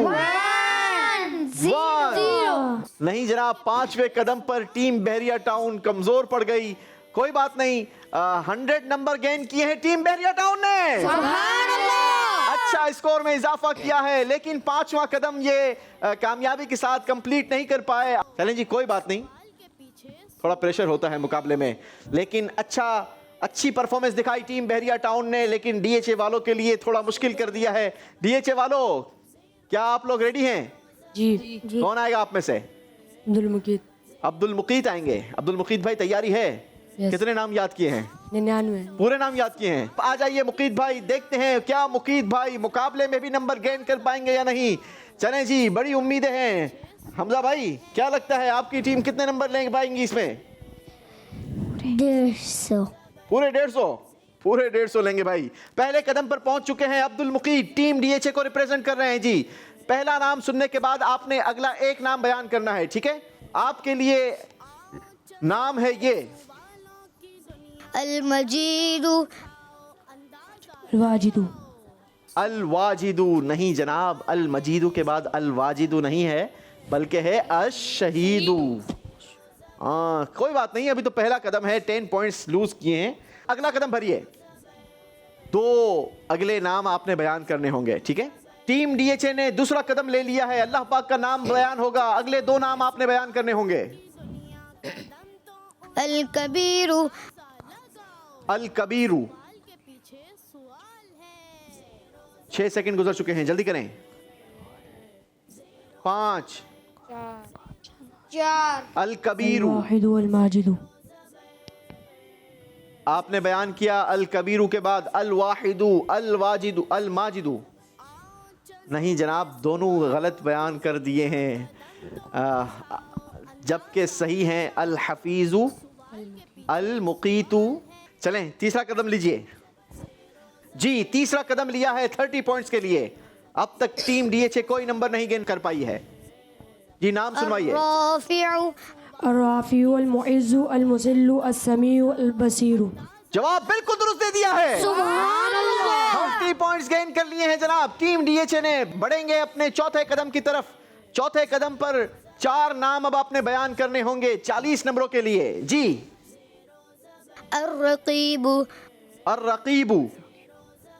1। नहीं जनाब, 5वें कदम पर टीम बहरिया टाउन कमजोर पड़ गई। कोई बात नहीं, 100 नंबर गेन किए हैं टीम बहरिया टाउन ने। अच्छा स्कोर में इजाफा किया है, लेकिन 5वां कदम ये कामयाबी के साथ कंप्लीट नहीं कर पाए। चलें जी, कोई बात नहीं, थोड़ा प्रेशर होता है मुकाबले में, लेकिन अच्छी परफॉर्मेंस दिखाई टीम बहरिया टाउन ने, लेकिन डीएचए वालों के लिए थोड़ा मुश्किल कर दिया है। डीएचए वालों, क्या आप लोग रेडी हैं? जी। कौन आएगा आप में से? अब्दुल मुकीद। अब्दुल मुकीद आएंगे। अब्दुल मुकीद भाई, तैयारी है? कितने नाम याद किए हैं? 99। पूरे नाम याद किए हैं। आ जाइए मुकीद भाई, देखते हैं क्या मुकीद भाई मुकाबले में भी नंबर गेन कर पाएंगे या नहीं। चलें जी, बड़ी उम्मीदें हैं। हमजा भाई, क्या लगता है आपकी टीम कितने नंबर ले पाएंगी इसमें? 150। पूरे 150? पूरे 150 लेंगे भाई। पहले कदम पर पहुंच चुके हैं अब्दुल मुकीद, टीम डीएचए को रिप्रेजेंट कर रहे हैं जी। पहला नाम सुनने के बाद आपने अगला एक नाम बयान करना है, ठीक है? आपके लिए नाम है ये अल-मजीदु, वाजिदू। अल-वाजिदु। नहीं जनाब, अल-मजीदु के बाद अल-वाजिदु नहीं है, बल्कि है अश-शहीदु। कोई बात नहीं, अभी तो पहला कदम है। 10 पॉइंट्स लूज किए हैं। अगला कदम भरिए। 2 अगले नाम आपने बयान करने होंगे, ठीक है? टीम डीएचए ने दूसरा कदम ले लिया है। अल्लाह पाक का नाम बयान होगा। अगले 2 नाम आपने बयान करने होंगे। अल-कबीरु, अल-कबीरु। 6 सेकंड गुजर चुके हैं, जल्दी करें। 5 चार अल कबीरू, वाहिदु अल माजिदु। आपने बयान किया अल कबीरू के बाद अल वाहिदु, अल वाजिदु, अल माजिदु। नहीं जनाब, दोनों गलत बयान कर दिए हैं, जबकि सही हैं अल हफीजु, अल मुकीतु। चलें तीसरा कदम लीजिए जी, तीसरा कदम लिया है 30 पॉइंट्स के लिए। अब तक टीम डीएचए कोई नंबर नहीं गेन कर पाई है जी। नाम सुनवाइए। राफिउ अर्राफिउ अल मुइज़्ज़ु अल मुज़िल्लु अस समीउ अल बसीरु। जवाब बिल्कुल दुरुस्त दे दिया है। सुभान अल्लाह। 30 पॉइंट्स गेन कर लिए हैं जनाब टीम डीएचए ने। बढ़ेंगे अपने चौथे कदम की तरफ। चौथे कदम पर 4 नाम अब आपने बयान करने होंगे 40 नंबरों के लिए जी। अर्रकीबु अर्रकीबू,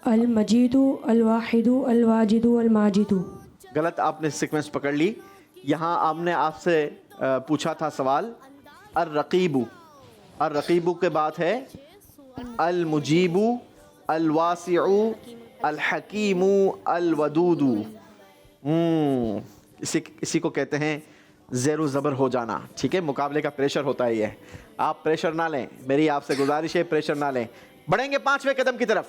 अल मजीदु अल वाहिदु अल वाजिदु अल माजिदु। गलत आपने सीक्वेंस पकड़ ली। यहाँ आपने आपसे पूछा था सवाल अर्रकीबू, अर्रकीबू के बाद है अल मुजीबू, अल वासिउ, अल हकीमू, अल वदूदू। इसी को कहते हैं ज़ेरो ज़बर हो जाना। ठीक है, मुकाबले का प्रेशर होता है ये। आप प्रेशर ना लें, मेरी आपसे गुजारिश है, प्रेशर ना लें। बढ़ेंगे 5वें कदम की तरफ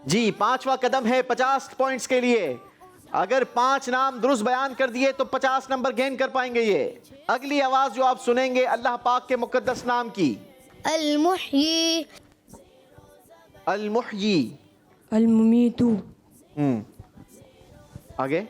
जी। 5वां कदम है 50 पॉइंट्स के लिए। अगर 5 नाम दुरुस्त बयान कर दिए तो 50 नंबर गेन कर पाएंगे ये। अगली आवाज जो आप सुनेंगे अल्लाह पाक के मुकद्दस नाम की। अल मुहयी अल मुहयी, अल मुमीतु। आगे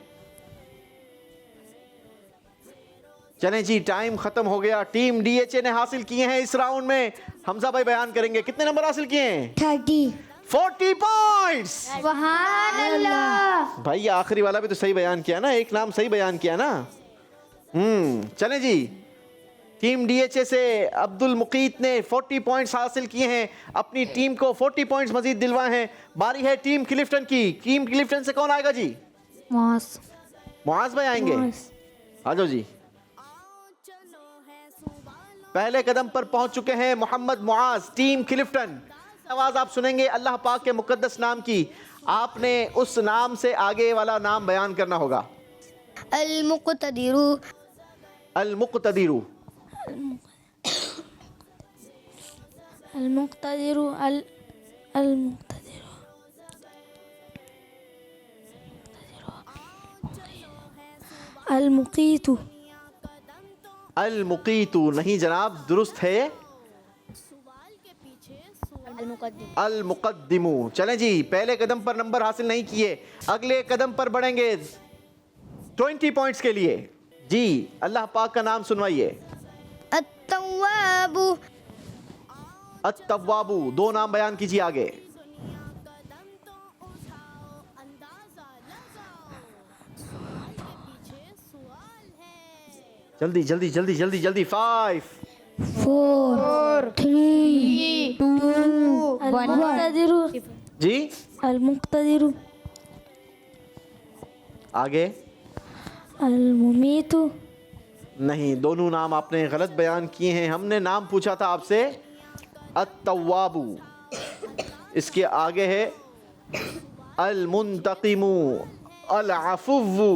चलें जी, टाइम खत्म हो गया। टीम डीएचए ने हासिल किए हैं इस राउंड में, हमजा भाई बयान करेंगे कितने नंबर हासिल किए हैं। 40 पॉइंट्स। सुभान अल्लाह। भाई आखिरी वाला भी तो सही बयान किया ना, एक नाम सही बयान किया ना। चलें जी, टीम डीएचए से अब्दुल मुकीत ने 40 पॉइंट्स हासिल किए हैं, अपनी टीम को 40 पॉइंट्स मजीद दिलवाए हैं। बारी है टीम क्लिफ्टन की। टीम क्लिफ्टन से कौन आएगा जी। मुआज भाई आएंगे, आ जाओ जी। पहले कदम पर पहुंच चुके हैं मोहम्मद मुआज, टीम क्लिफ्टन। आवाज आप सुनेंगे अल्लाह पाक के मुकद्दस नाम की। आपने उस नाम से आगे वाला नाम बयान करना होगा। अल मुक़तदिरु अल मुक़तदिरु, अल मुक़तदिरु अल मुक़तदिरु अल मुक़ीतु अल मुक़ीतु। नहीं जनाब, दुरुस्त है अल मुक़द्दिमु। चलें जी, पहले कदम पर नंबर हासिल नहीं किए, अगले कदम पर बढ़ेंगे 20 पॉइंट्स के लिए जी। अल्लाह पाक का नाम सुनवाइए। अत्तव्वाबु अत्तव्वाबु। 2 नाम बयान कीजिए आगे। जल्दी जल्दी जल्दी जल्दी जल्दी। 5 4 3 2 मुक़तदिरु जी, अल मुक़तदिरु आगे अल मुमीतु। नहीं, दोनों नाम आपने गलत बयान किए हैं। हमने नाम पूछा था आपसे अत्तव्वाबु, इसके आगे है अल मुंतकिमु, अल अफुव्वु।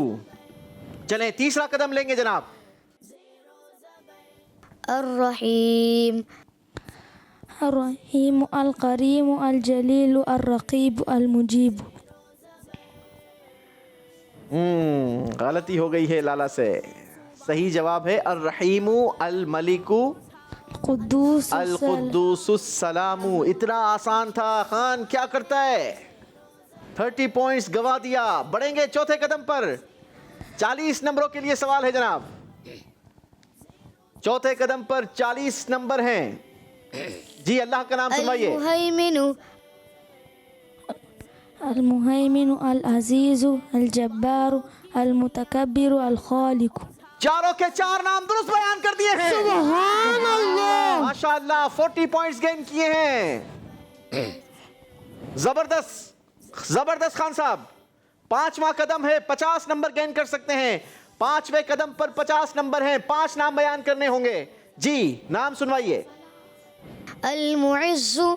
चलें तीसरा कदम लेंगे जनाब। अर्रहीम अर्रहीम अल करीम अल जलील अल रकीब अल मुजीब। गलती हो गई है लाला से। सही जवाब है अर्रहीमु अल मलिकु कुद्दूस अल कुद्दूसुस सलामु। इतना आसान था। खान क्या करता है, 30 पॉइंट्स गवा दिया। बढ़ेंगे चौथे कदम पर। 40 नंबरों के लिए सवाल है जनाब। चौथे कदम पर 40 नंबर हैं जी। अल्लाह का नाम सुनवाइए। अल मुहैमिनु अल अजीजु अल जब्बारु अल मुतकब्बिरु अल खालिकु। चारों के 4 नाम दुरुस्त बयान कर दिए हैं। सुभान अल्लाह। माशाअल्लाह, 40 पॉइंट्स गेन किए हैं। जबरदस्त जबरदस्त खान साहब। 5वां कदम है, 50 नंबर गेन कर सकते हैं। 5वें कदम पर 50 नंबर हैं। 5 नाम बयान करने होंगे जी। नाम सुनवाइए। अल मुइज़्ज़ु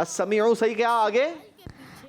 अस्समीउ सही, क्या आगे?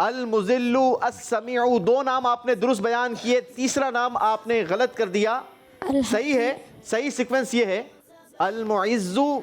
अल मुजिल्लु अस्समीउ, दो नाम आपने दुरुस्त बयान किए, तीसरा नाम आपने गलत कर दिया। सही है, सही सीक्वेंस ये है अल मुइज्जु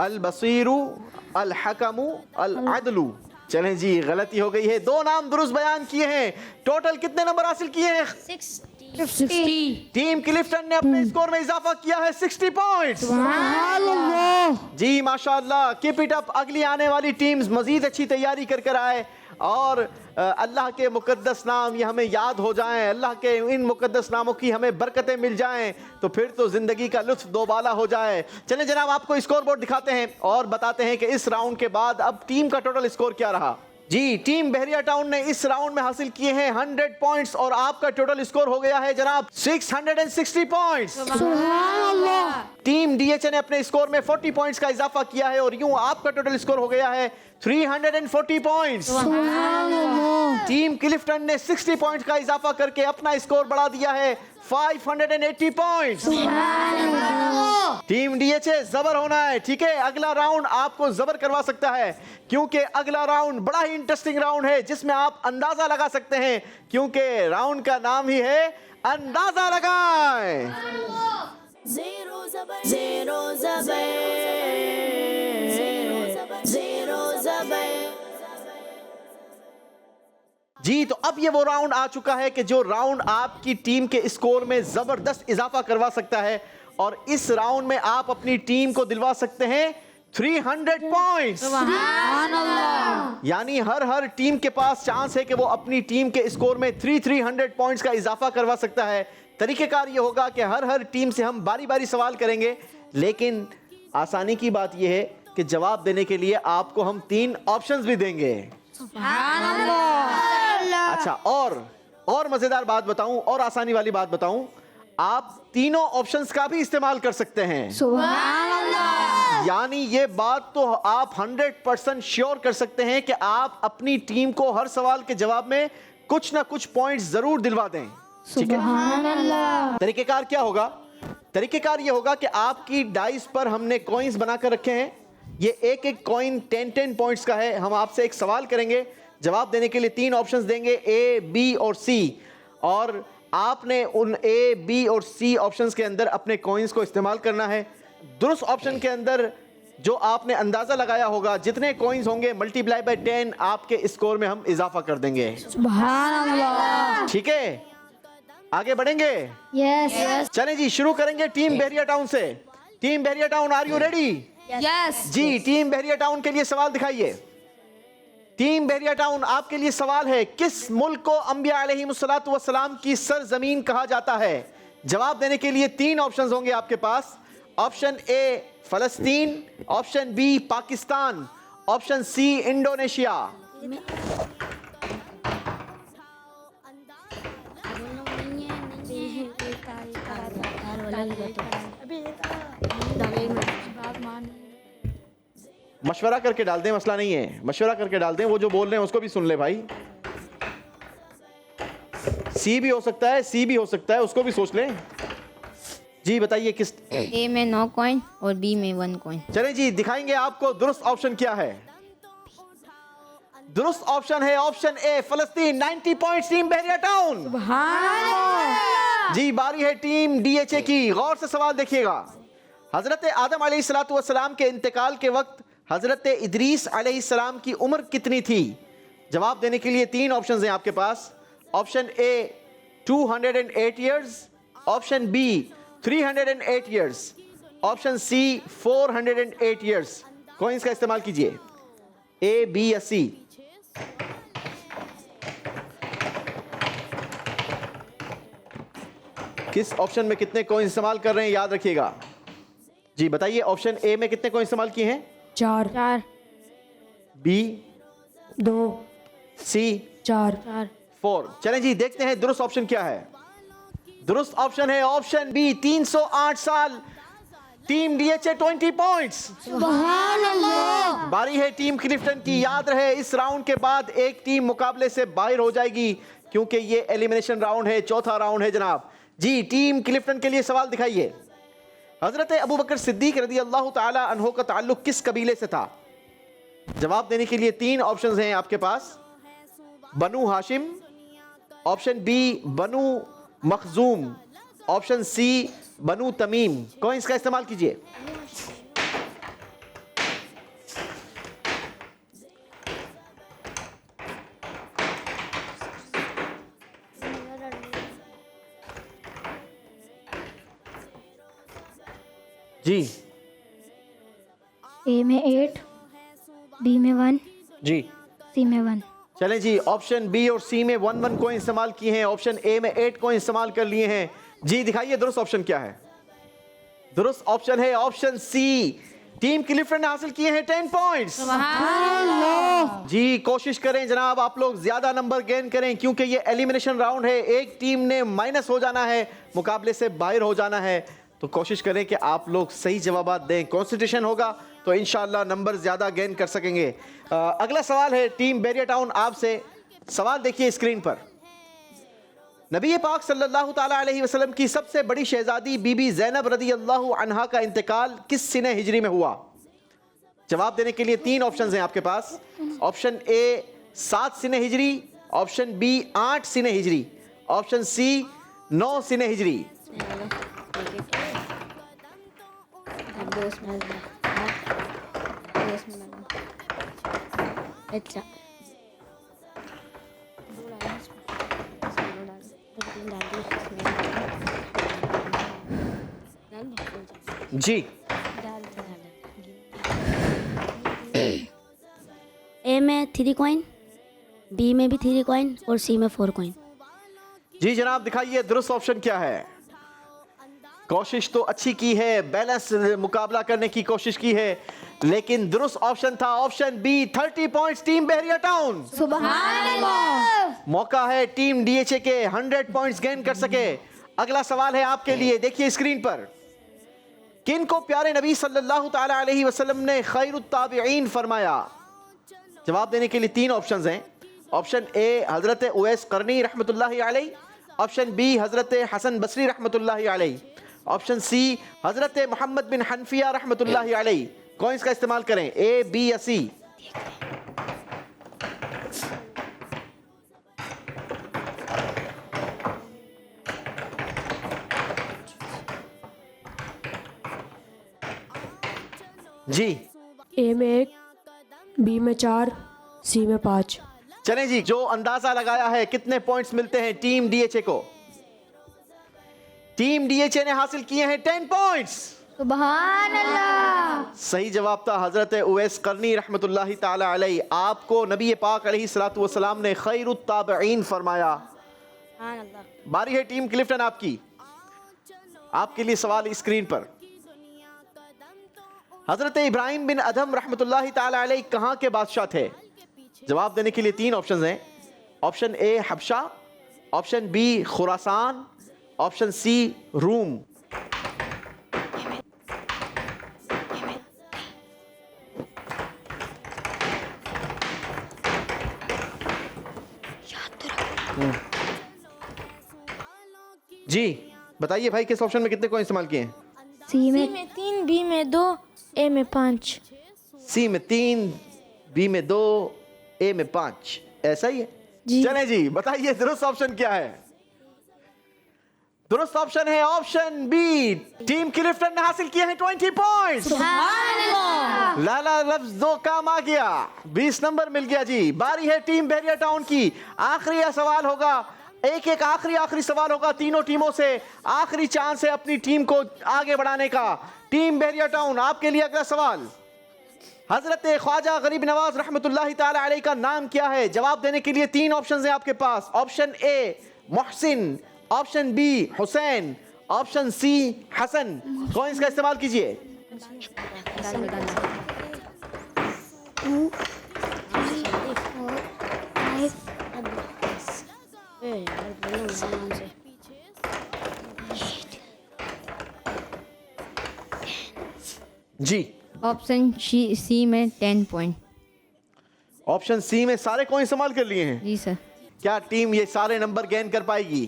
अल बसीरु अल हकमु अल अदलु। चलें जी, गलती हो गई है, दो नाम दुरुस्त बयान किए हैं। टोटल कितने नंबर हासिल किए हैं? 60. टीम क्लिफ्टन ने अपने स्कोर में इजाफा किया है 60 पॉइंट्स। जी माशाअल्लाह, कीप इट अप। अगली आने वाली टीम्स मजीद अच्छी तैयारी कर कर आए और अल्लाह के मुकद्दस नाम ये हमें याद हो जाएं, अल्लाह के इन मुकद्दस नामों की हमें बरकतें मिल जाएं, तो फिर तो ज़िंदगी का लुत्फ दोबाला हो जाए। चलें जनाब, आपको स्कोर बोर्ड दिखाते हैं और बताते हैं कि इस राउंड के बाद अब टीम का टोटल स्कोर क्या रहा। जी, टीम बहरिया टाउन ने इस राउंड में हासिल किए हैं 100 पॉइंट्स और आपका टोटल स्कोर हो गया है जनाब 660 पॉइंट्स। टीम डीएचए ने अपने स्कोर में 40 पॉइंट्स का इजाफा किया है और यूं आपका टोटल स्कोर हो गया है 340 पॉइंट्स। टीम क्लिफ्टन ने 60 पॉइंट्स का इजाफा करके अपना स्कोर बढ़ा दिया है 580 पॉइंट्स। टीम डीएचए जबर होना है, ठीक है। अगला राउंड आपको जबर करवा सकता है क्योंकि अगला राउंड बड़ा ही इंटरेस्टिंग राउंड है जिसमें आप अंदाजा लगा सकते हैं, क्योंकि राउंड का नाम ही है अंदाजा लगाएं। Zero Zabe. जी, तो अब ये वो राउंड आ चुका है कि जो राउंड आपकी टीम के स्कोर में जबरदस्त इजाफा करवा सकता है और इस राउंड में आप अपनी टीम को दिलवा सकते हैं 300 पॉइंट्स। यानी हर टीम के पास चांस है कि वो अपनी टीम के स्कोर में 300 पॉइंट्स का इजाफा करवा सकता है। तरीकेकार ये होगा कि हर टीम से हम बारी बारी सवाल करेंगे, लेकिन आसानी की बात यह है कि जवाब देने के लिए आपको हम 3 ऑप्शंस भी देंगे। अच्छा, और मजेदार बात बताऊं और आसानी वाली बात बताऊं, आप तीनों ऑप्शंस का भी इस्तेमाल कर सकते हैं। यानी ये बात तो आप 100% श्योर कर सकते हैं कि आप अपनी टीम को हर सवाल के जवाब में कुछ ना कुछ पॉइंट्स जरूर दिलवा दें, ठीक है। तरीकेकार क्या होगा? तरीकेकार ये होगा कि आपकी डाइस पर हमने कॉइन्स बनाकर रखे हैं। ये एक कॉइन 10 पॉइंट्स का है। हम आपसे एक सवाल करेंगे, जवाब देने के लिए 3 ऑप्शंस देंगे, ए, बी और सी, और आपने उन ए, बी और सी ऑप्शंस के अंदर अपने कॉइन्स को इस्तेमाल करना है। दुरुस्त ऑप्शन के अंदर जो आपने अंदाजा लगाया होगा, जितने कॉइन्स होंगे मल्टीप्लाई बाय 10 आपके स्कोर में हम इजाफा कर देंगे। ठीक है, आगे बढ़ेंगे? Yes. चलें जी, शुरू करेंगे टीम बहरिया टाउन से। Team Bahria Town, are you ready? Yes. जी, टीम बहरिया टाउन के लिए सवाल दिखाइए। टीम बहरिया टाउन, आपके लिए सवाल है, किस मुल्क को अंबिया अलैहिमुस्सलातु वस्सलाम की सरजमीन कहा जाता है? जवाब देने के लिए 3 ऑप्शंस होंगे आपके पास। ऑप्शन ए फलस्तीन, option B Pakistan, option C Indonesia. मशवरा करके डाल दें, मसला नहीं है, मशवरा करके डाल दें। वो जो बोल रहे हैं उसको भी सुन ले भाई। सी भी हो सकता है, सी भी हो सकता है, उसको भी सोच लें। जी बताइए किस? ए में 9 कॉइन और बी में 1 कॉइन। चले जी, दिखाएंगे आपको दुरुस्त ऑप्शन क्या है। दुरुस्त ऑप्शन है ऑप्शन ए फलस्तीन। 90 पॉइंट्स टीम बहरिया टाउन। जी, बारी है टीम डीएचए की। गौर से सवाल देखिएगा। हजरत आदम अलैहिस्सलातु वस्सलाम के इंतकाल के वक्त हजरत इदरीस अलैहिस्सलाम की उम्र कितनी थी? जवाब देने के लिए 3 ऑप्शंस हैं आपके पास। Option A 208 years, option B 308 years, option C 408 years. Coins का इस्तेमाल कीजिए, ए, बी या सी। किस ऑप्शन में कितने कॉइन इस्तेमाल कर रहे हैं याद रखिएगा। जी बताइए, ऑप्शन ए में कितने कॉइन इस्तेमाल किए हैं? 4, बी 2, सी 4। 4। चलें जी, देखते हैं दुरुस्त ऑप्शन क्या है। दुरुस्त ऑप्शन है ऑप्शन बी 308 साल। Team DHA 20 points. बारी है टीम क्लिफ्टन की। याद रहे इस राउंड के बाद एक टीम मुकाबले से बाहर हो जाएगी क्योंकि ये एलिमिनेशन राउंड है, चौथा राउंड है जनाब जी। टीम क्लिफ्टन के लिए सवाल दिखाइए। हजरत अबू बकर सिद्दीक रज़ी अल्लाह ताला अन्हो का ताल्लुक किस कबीले से था? जवाब देने के लिए 3 ऑप्शंस हैं आपके पास। बनु हाशिम, ऑप्शन बी बनु मखजूम, ऑप्शन सी बनु तमीम। कॉइंस का इस्तेमाल कीजिए। जी ए में 8, बी में 1, जी सी में 1। चलें जी, ऑप्शन बी और सी में 1 को इस्तेमाल किए हैं, ऑप्शन ए में 8 को इस्तेमाल कर लिए हैं। जी दिखाइए दुरुस्त ऑप्शन क्या है। दुरुस्त ऑप्शन है ऑप्शन सी। टीम क्लिफ्टन ने हासिल किए हैं 10 पॉइंट्स। जी कोशिश करें जनाब आप लोग ज्यादा नंबर गेन करें क्योंकि ये एलिमिनेशन राउंड है। एक टीम ने माइनस हो जाना है, मुकाबले से बाहर हो जाना है, तो कोशिश करें कि आप लोग सही जवाब दें। कंसंट्रेशन होगा तो इंशाल्लाह नंबर ज्यादा गेन कर सकेंगे। अगला सवाल है टीम बैरिया टाउन आपसे। सवाल देखिए स्क्रीन पर। नबी पाक सल्लल्लाहु ताला अलैहि वसल्लम की सबसे बड़ी शहजादी बीबी ज़ैनब रज़ी अल्लाहु अन्हा का इंतकाल किस सिने हिजरी में हुआ? जवाब देने के लिए 3 ऑप्शंस हैं आपके पास। ऑप्शन ए 7 सिने हिजरी, ऑप्शन बी 8 सिने हिजरी, ऑप्शन सी 9 सिने हिजरी। अच्छा जी ए में 3 कॉइन, बी में भी 3 कॉइन और सी में 4 कॉइन। जी जनाब दिखाइए दुरुस्त ऑप्शन क्या है। कोशिश तो अच्छी की है, बैलेंस मुकाबला करने की कोशिश की है, लेकिन दुरुस्त ऑप्शन था option B 30 points team Bahria Town. मौका है टीम डीएचए के 100 पॉइंट्स गेन कर सके। अगला सवाल है आपके लिए, देखिए स्क्रीन पर। किन को प्यारे नबी सल्लल्लाहु ताला अलैहि वसल्लम ने खैरुत ताबिईन फरमाया? जवाब देने के लिए 3 ऑप्शंस हैं। ऑप्शन ए हजरत उवैस करनी रहमतुल्लाहि अलैहि, ऑप्शन बी हजरत हसन बसरी रहमतुल्लाहि अलैहि, ऑप्शन सी हजरत मोहम्मद बिन हनफिया रहमतुल्लाहि अलैहि। कॉइंस का इस्तेमाल करें, ए बी या सी। जी ए में 1, बी में 4, सी में 5। चलें जी, जो अंदाजा लगाया है कितने पॉइंट्स मिलते हैं टीम डीएचए को? टीम डीएचए ने हासिल किए हैं 10 पॉइंट्स। सुभान अल्लाह। सही जवाब था हजरत उवैस करनी रहमतुल्लाहि ताला अलैहि। आपको नबी पाक अलैहि सलातु वस्सलाम ने खैरुत ताबिईन फरमाया। बारी है टीम क्लिफ्टन आपकी। आपके लिए सवाल स्क्रीन पर। हजरत इब्राहिम बिन अदम रहमतुल्लाहि ताला अलैहि कहां के बादशाह थे? जवाब देने के लिए 3 ऑप्शंस हैं। ऑप्शन ए हबशा, ऑप्शन बी खुरासान, ऑप्शन सी रूम। जी बताइए भाई, किस ऑप्शन में कितने को इस्तेमाल किए हैं? सी में 3, बी में 2, ए में 5। सी में 3, बी में 2, ए में 5। ऐसा ही है जी। चलें जी, बताइए दुरुस्त ऑप्शन क्या है? दुरुस्त ऑप्शन है ऑप्शन बी। टीम क्लिफ्टन ने हासिल किए हैं 20 पॉइंट्स। लाला लफ्ज 2 काम आ गया, 20 नंबर मिल गया जी। बारी है टीम बैरिया टाउन की। आखिरी सवाल होगा, एक आखिरी सवाल होगा तीनों टीमों से। आखिरी चांस है अपनी टीम को आगे बढ़ाने का। टीम बैरिया टाउन आपके लिए अगला सवाल। हजरत ख्वाजा गरीब नवाज रहमतुल्लाहि ताला अलैहि का नाम क्या है? जवाब देने के लिए 3 ऑप्शंस हैं आपके पास। Option A Mohsin, option B Hussain, option C Hasan. Coins का इस्तेमाल कीजिए। जी, ऑप्शन सी में 10 पॉइंट। ऑप्शन सी में सारे कॉइन इस्तेमाल कर लिए हैं। जी सर। क्या टीम ये सारे नंबर गेन कर पाएगी?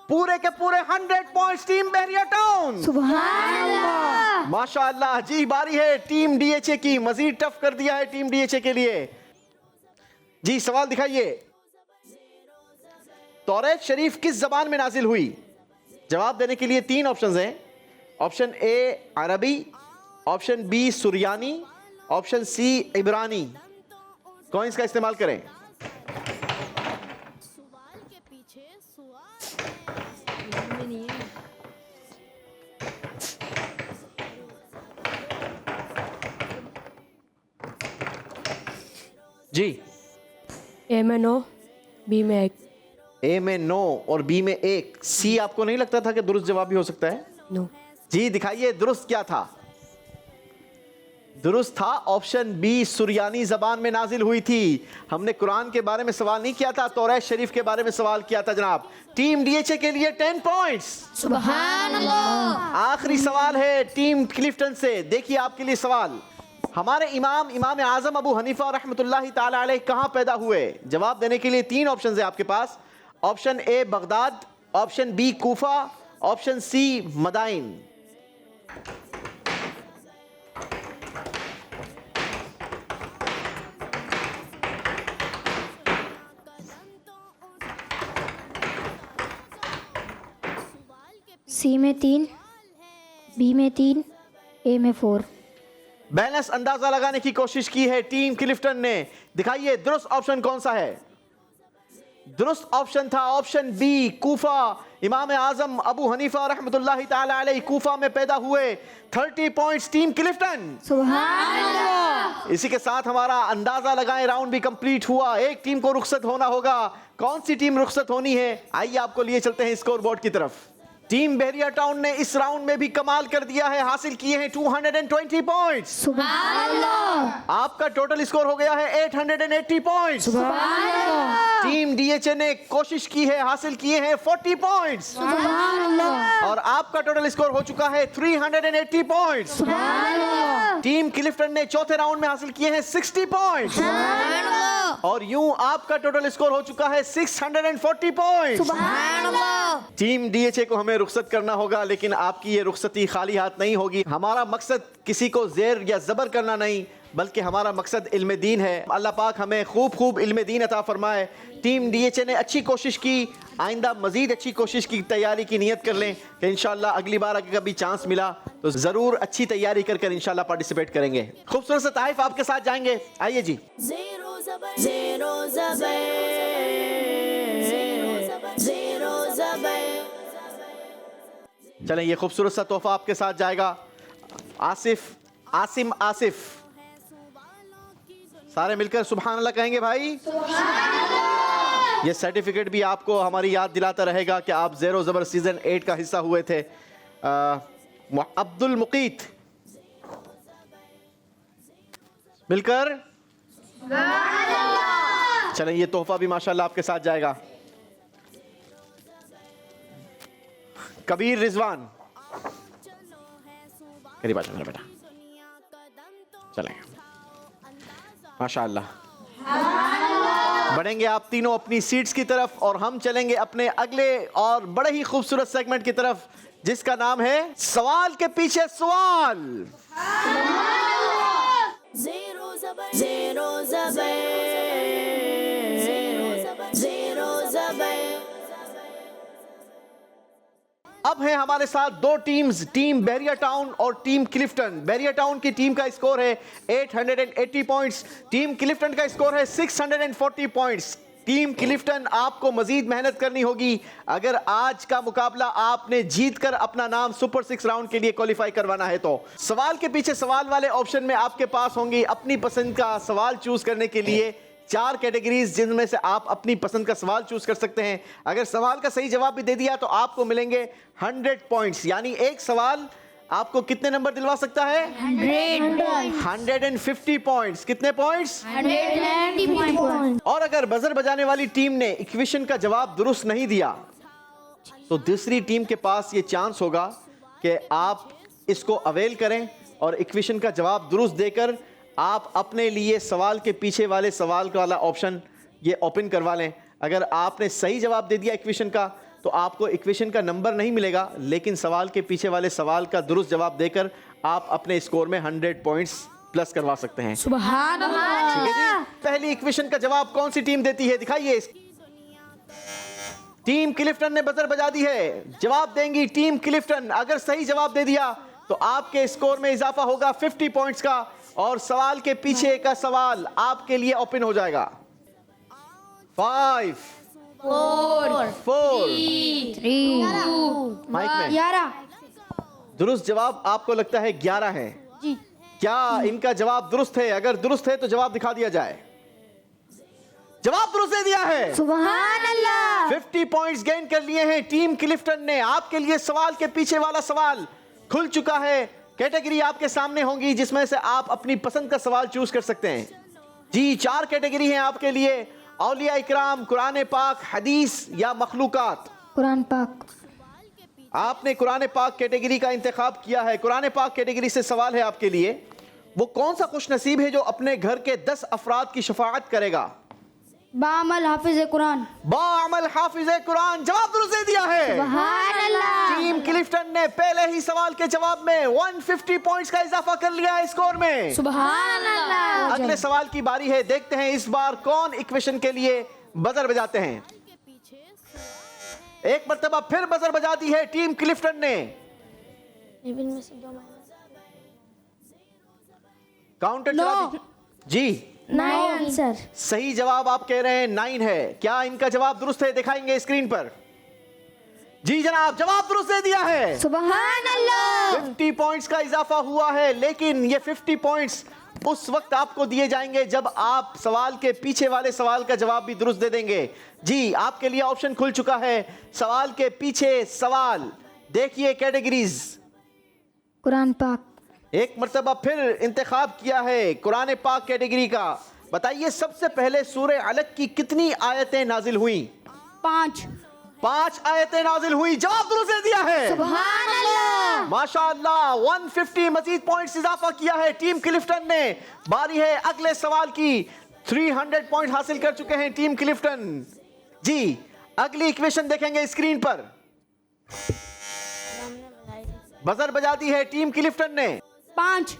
पूरे के पूरे 100 पॉइंट्स टीम बहरिया टाउन। सुभान माशाअल्लाह। जी, बारी है टीम डीएचए की। मजीद टफ कर दिया है टीम डीएचए के लिए। जी, सवाल दिखाइए। तौरात शरीफ किस जबान में नाजिल हुई? जवाब देने के लिए 3 ऑप्शंस हैं। ऑप्शन ए अरबी, option B Suriyani, option C इब्रानी। कॉइंस का इस्तेमाल करें। सवाल के पीछे सवाल जी, ए में 9, बी में 1। ए में 9 और बी में 1। सी आपको नहीं लगता था कि दुरुस्त जवाब भी हो सकता है? नो। जी, दिखाइए दुरुस्त क्या था। दुरुस्त था ऑप्शन बी, सुरियानी जबान में नाजिल हुई थी। हमने कुरान के बारे में सवाल नहीं किया था, तौरात शरीफ के बारे में सवाल किया था जनाब। टीम डीएचए के लिए 10 पॉइंट्स। सुभान अल्लाह। आखिरी सवाल है टीम क्लिफ्टन से। देखिए आपके लिए सवाल। हमारे इमाम आजम अबू हनीफा रहमतुल्लाहि ताला अलैह कहां पैदा हुए? जवाब देने के लिए 3 ऑप्शन है आपके पास। Option A Baghdad, option B Kufa, option C Madain. C में 3, बी में 3, ए में 4। बैलेंस अंदाजा लगाने की कोशिश की है टीम क्लिफ्टन ने। दिखाइए दुरुस्त ऑप्शन कौन सा है? दुरुस्त ऑप्शन था ऑप्शन बी कूफा। इमाम आजम अबू हनीफा रहमतुल्लाहि ताला अलैह कूफा में पैदा हुए। 30 पॉइंट्स टीम क्लिफ्टन। सुभान अल्लाह। इसी के साथ हमारा अंदाजा लगाएं राउंड भी कंप्लीट हुआ। एक टीम को रुखसत होना होगा। कौन सी टीम रुखसत होनी है? आइए आपको लिए चलते हैं स्कोर बोर्ड की तरफ। टीम बहरिया टाउन ने इस राउंड में भी कमाल कर दिया है। हासिल किए हैं 220 पॉइंट्स। सुभान अल्लाह। आपका टोटल स्कोर हो गया है 880 पॉइंट्स। सुभान अल्लाह। टीम डीएचए ने कोशिश की है, हासिल किए हैं 40 पॉइंट्स। सुभान अल्लाह। और आपका टोटल स्कोर हो चुका है 380 पॉइंट्स। सुभान अल्लाह। टीम क्लिफ्टन ने चौथे राउंड में हासिल किए हैं 60 पॉइंट्स। सुभान अल्लाह। और यूं आपका टोटल स्कोर हो चुका है 640 पॉइंट्स। सुभान अल्लाह। टीम डीएचए को हमें रुखसत करना होगा, लेकिन आपकी ये रुखसती खाली हाथ नहीं होगी। हमारा मकसद किसी को जेर या जबर करना नहीं, बल्कि हमारा मकसद इल्म दीन है। अल्लाह पाक हमें खूब इल्म दीन अता फरमाए। टीम डीएचए ने अच्छी कोशिश की, आइंदा मजीद अच्छी कोशिश की तैयारी की नियत कर लें कि इंशाल्लाह अगली बार अगर कभी चांस मिला तो ज़रूर अच्छी तैयारी कर इंशाल्लाह पार्टिसिपेट करेंगे। खूबसूरत सा ताइफ आपके साथ जाएंगे। आइए जी। ज़ेरो ज़बर ज़ेरो ज़बर ज़ेरो ज़बर। चलें, ये खूबसूरत सा तोहफा आपके साथ जाएगा। आसिफ सारे मिलकर सुभान अल्लाह कहेंगे भाई। ये सर्टिफिकेट भी आपको हमारी याद दिलाता रहेगा कि आप ज़ेरो ज़बर सीजन 8 का हिस्सा हुए थे। अब्दुल मुकीत मिलकर चलें, ये तोहफा भी माशाल्लाह आपके साथ जाएगा। कबीर रिजवान करीब आ जाओ मेरा बेटा। चलें, माशाल्लाह। बढ़ेंगे आप तीनों अपनी सीट्स की तरफ और हम चलेंगे अपने अगले और बड़े ही खूबसूरत सेगमेंट की तरफ, जिसका नाम है सवाल के पीछे सवाल। ज़ेरो ज़बर ज़ेरो ज़बर ज़ेरो ज़बर। अब है हमारे साथ 2 टीम्स, टीम बहरिया टाउन और टीम क्लिफ्टन। बहरिया टाउन की टीम का स्कोर है 880 पॉइंट्स, टीम क्लिफ्टन का स्कोर है 640 पॉइंट्स। टीम क्लिफ्टन आपको मजीद मेहनत करनी होगी अगर आज का मुकाबला आपने जीतकर अपना नाम सुपर 6 राउंड के लिए क्वालिफाई करवाना है। तो सवाल के पीछे सवाल वाले ऑप्शन में आपके पास होंगी अपनी पसंद का सवाल चूज करने के लिए 4 कैटेगरीज, जिनमें से आप अपनी पसंद का सवाल चूज कर सकते हैं। अगर सवाल का सही जवाब भी दे दिया तो आपको मिलेंगे 100 पॉइंट्स, यानी एक सवाल आपको कितने नंबर दिलवा सकता है? 150 पॉइंट्स। कितने पॉइंट्स? 150 पॉइंट। और अगर बजर बजाने वाली टीम ने इक्वेशन का जवाब दुरुस्त नहीं दिया तो दूसरी टीम के पास ये चांस होगा कि आप इसको अवेल करें और इक्वेशन का जवाब दुरुस्त देकर आप अपने लिए सवाल के पीछे वाले सवाल वाला ऑप्शन ये ओपन करवा लें। अगर आपने सही जवाब दे दिया इक्वेशन का तो आपको इक्वेशन का नंबर नहीं मिलेगा, लेकिन सवाल के पीछे वाले सवाल का दुरुस्त जवाब देकर आप अपने स्कोर में 100 पॉइंट्स प्लस करवा सकते हैं। सुभान अल्लाह। ठीक है जी। पहली इक्वेशन का जवाब कौन सी टीम देती है, दिखाइए। टीम क्लिफ्टन ने बजर बजा दी है, जवाब देंगी टीम क्लिफ्टन। अगर सही जवाब दे दिया तो आपके स्कोर में इजाफा होगा 50 पॉइंट्स का और सवाल के पीछे का सवाल आपके लिए ओपन हो जाएगा। 5 4 3 माइक में 11 दुरुस्त जवाब आपको लगता है 11 है जी। क्या इनका जवाब दुरुस्त है? अगर दुरुस्त है तो जवाब दिखा दिया जाए। जवाब दुरुस्त दे दिया है। सुभान अल्लाह। 50 पॉइंट्स गेन कर लिए हैं टीम क्लिफ्टन ने। आपके लिए सवाल के पीछे वाला सवाल खुल चुका है। कैटेगरी आपके सामने होंगी जिसमें से आप अपनी पसंद का सवाल चूज कर सकते हैं। जी 4 कैटेगरी हैं आपके लिए, औलिया इकराम, कुरान पाक, हदीस या मखलूकात। कुरान पाक। आपने कुरान पाक कैटेगरी का इंतखाब किया है। कुरान पाक कैटेगरी से सवाल है आपके लिए, वो कौन सा खुश नसीब है जो अपने घर के 10 अफराद की शफाअत करेगा? बामल हाफिज कुरान। बाअमल हाफिज कुरान। जवाब दुरुस्त दे दिया है। सुभान अल्लाह। टीम क्लिफ्टन ने पहले ही सवाल के जवाब में 150 पॉइंट्स का इजाफा कर लिया है स्कोर में। सुभान अल्लाह। अगले सवाल की बारी है, देखते हैं इस बार कौन इक्वेशन के लिए बजर बजाते हैं। एक मर्तबा फिर बजर बजा दी है टीम क्लिफ्टन ने। काउंटर चला दीजिए। जी 9 आंसर। सही जवाब आप कह रहे हैं 9 है। क्या इनका जवाब दुरुस्त है? दिखाएंगे स्क्रीन पर। जी जनाब, जवाब दुरुस्त दे दिया है। सुभान अल्लाह। 50 पॉइंट्स का इजाफा हुआ है, लेकिन ये 50 पॉइंट्स उस वक्त आपको दिए जाएंगे जब आप सवाल के पीछे वाले सवाल का जवाब भी दुरुस्त दे देंगे। जी आपके लिए ऑप्शन खुल चुका है, सवाल के पीछे सवाल। देखिए कैटेगरीज। कुरान पाक। एक मर्तबा फिर इंतखाब किया है कुरान पाक कैटेगरी का। बताइए सबसे पहले सूरह अलक की कितनी आयतें नाजिल हुई? 5 आयतें नाजिल हुई। जवाब दुरुस्त दे दिया है। सुभान अल्लाह। माशाअल्लाह 150 मजीद पॉइंट्स इजाफा किया है टीम क्लिफ्टन ने। बारी है अगले सवाल की। 300 पॉइंट हासिल कर चुके हैं टीम क्लिफ्टन। जी अगली इक्वेशन देखेंगे स्क्रीन पर। बजर बजा दी है टीम क्लिफ्टन ने। 5।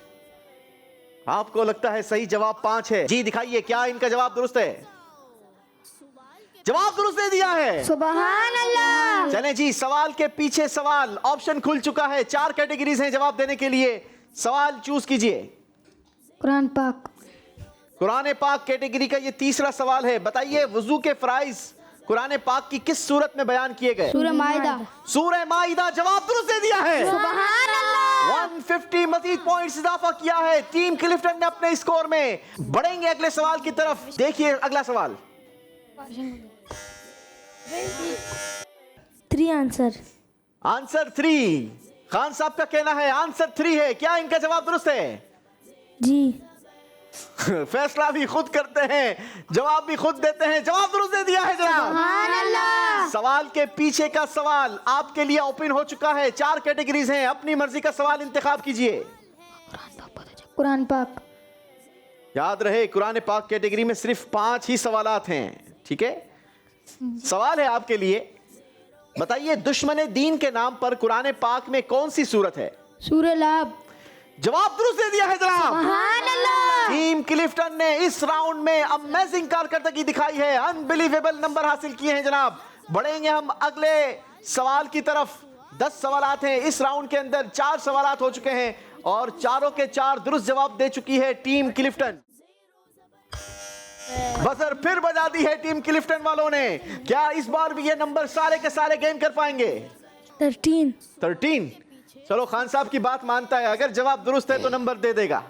आपको लगता है सही जवाब 5 है। जी दिखाइए क्या इनका जवाब दुरुस्त है? जवाब दुरुस्त दे दिया है। सुभान अल्लाह। चलें जी, सवाल के पीछे सवाल ऑप्शन खुल चुका है। 4 कैटेगरीज हैं जवाब देने के लिए। सवाल चूज कीजिए। कुरान पाक। कुरान पाक कैटेगरी का ये तीसरा सवाल है। बताइए वुजू के फराइज कुरान पाक की किस सूरत में बयान किए गए? सूरह माइदा। सूरह माइदा। जवाब दुरुस्त दे दिया है। सुभान अल्लाह। 150 मजीद पॉइंट्स इजाफा किया है टीम क्लिफ्टन ने अपने स्कोर में। बढ़ेंगे अगले सवाल की तरफ। देखिए अगला सवाल। 3 आंसर। आंसर 3। खान साहब का कहना है आंसर 3 है। क्या इनका जवाब दुरुस्त है? जी फैसला भी खुद करते हैं, जवाब भी खुद देते हैं। जवाब दुरुस्त दे दिया है जनाब। सुभान अल्लाह। सवाल के पीछे का सवाल आपके लिए ओपन हो चुका है। 4 कैटेगरीज हैं, अपनी मर्जी का सवाल इंतखाब कीजिए। कुरान पाक। याद रहे कुरान पाक कैटेगरी में सिर्फ 5 ही सवालात हैं। ठीक है, सवाल है आपके लिए। बताइए दुश्मन दीन के नाम पर कुरान पाक में कौन सी सूरत है? सूरह लहब। जवाब दुरुस्त दे दिया है जनाब। सुभान अल्लाह। टीम क्लिफ्टन ने इस राउंड में अमेजिंग कारकर्दगी दिखाई है। अनबिलीवेबल नंबर हासिल किए हैं जनाब। बढ़ेंगे हम अगले सवाल की तरफ। 10 सवालात हैं इस राउंड के अंदर। 4 सवालात हो चुके हैं और चारों के 4 दुरुस्त जवाब दे चुकी है टीम क्लिफ्टन। बजर फिर बजा दी है टीम क्लिफ्टन वालों ने। क्या इस बार भी ये नंबर सारे के सारे गेन कर पाएंगे? 13। चलो खान साहब की बात मानता है, अगर जवाब दुरुस्त है तो नंबर दे देगा।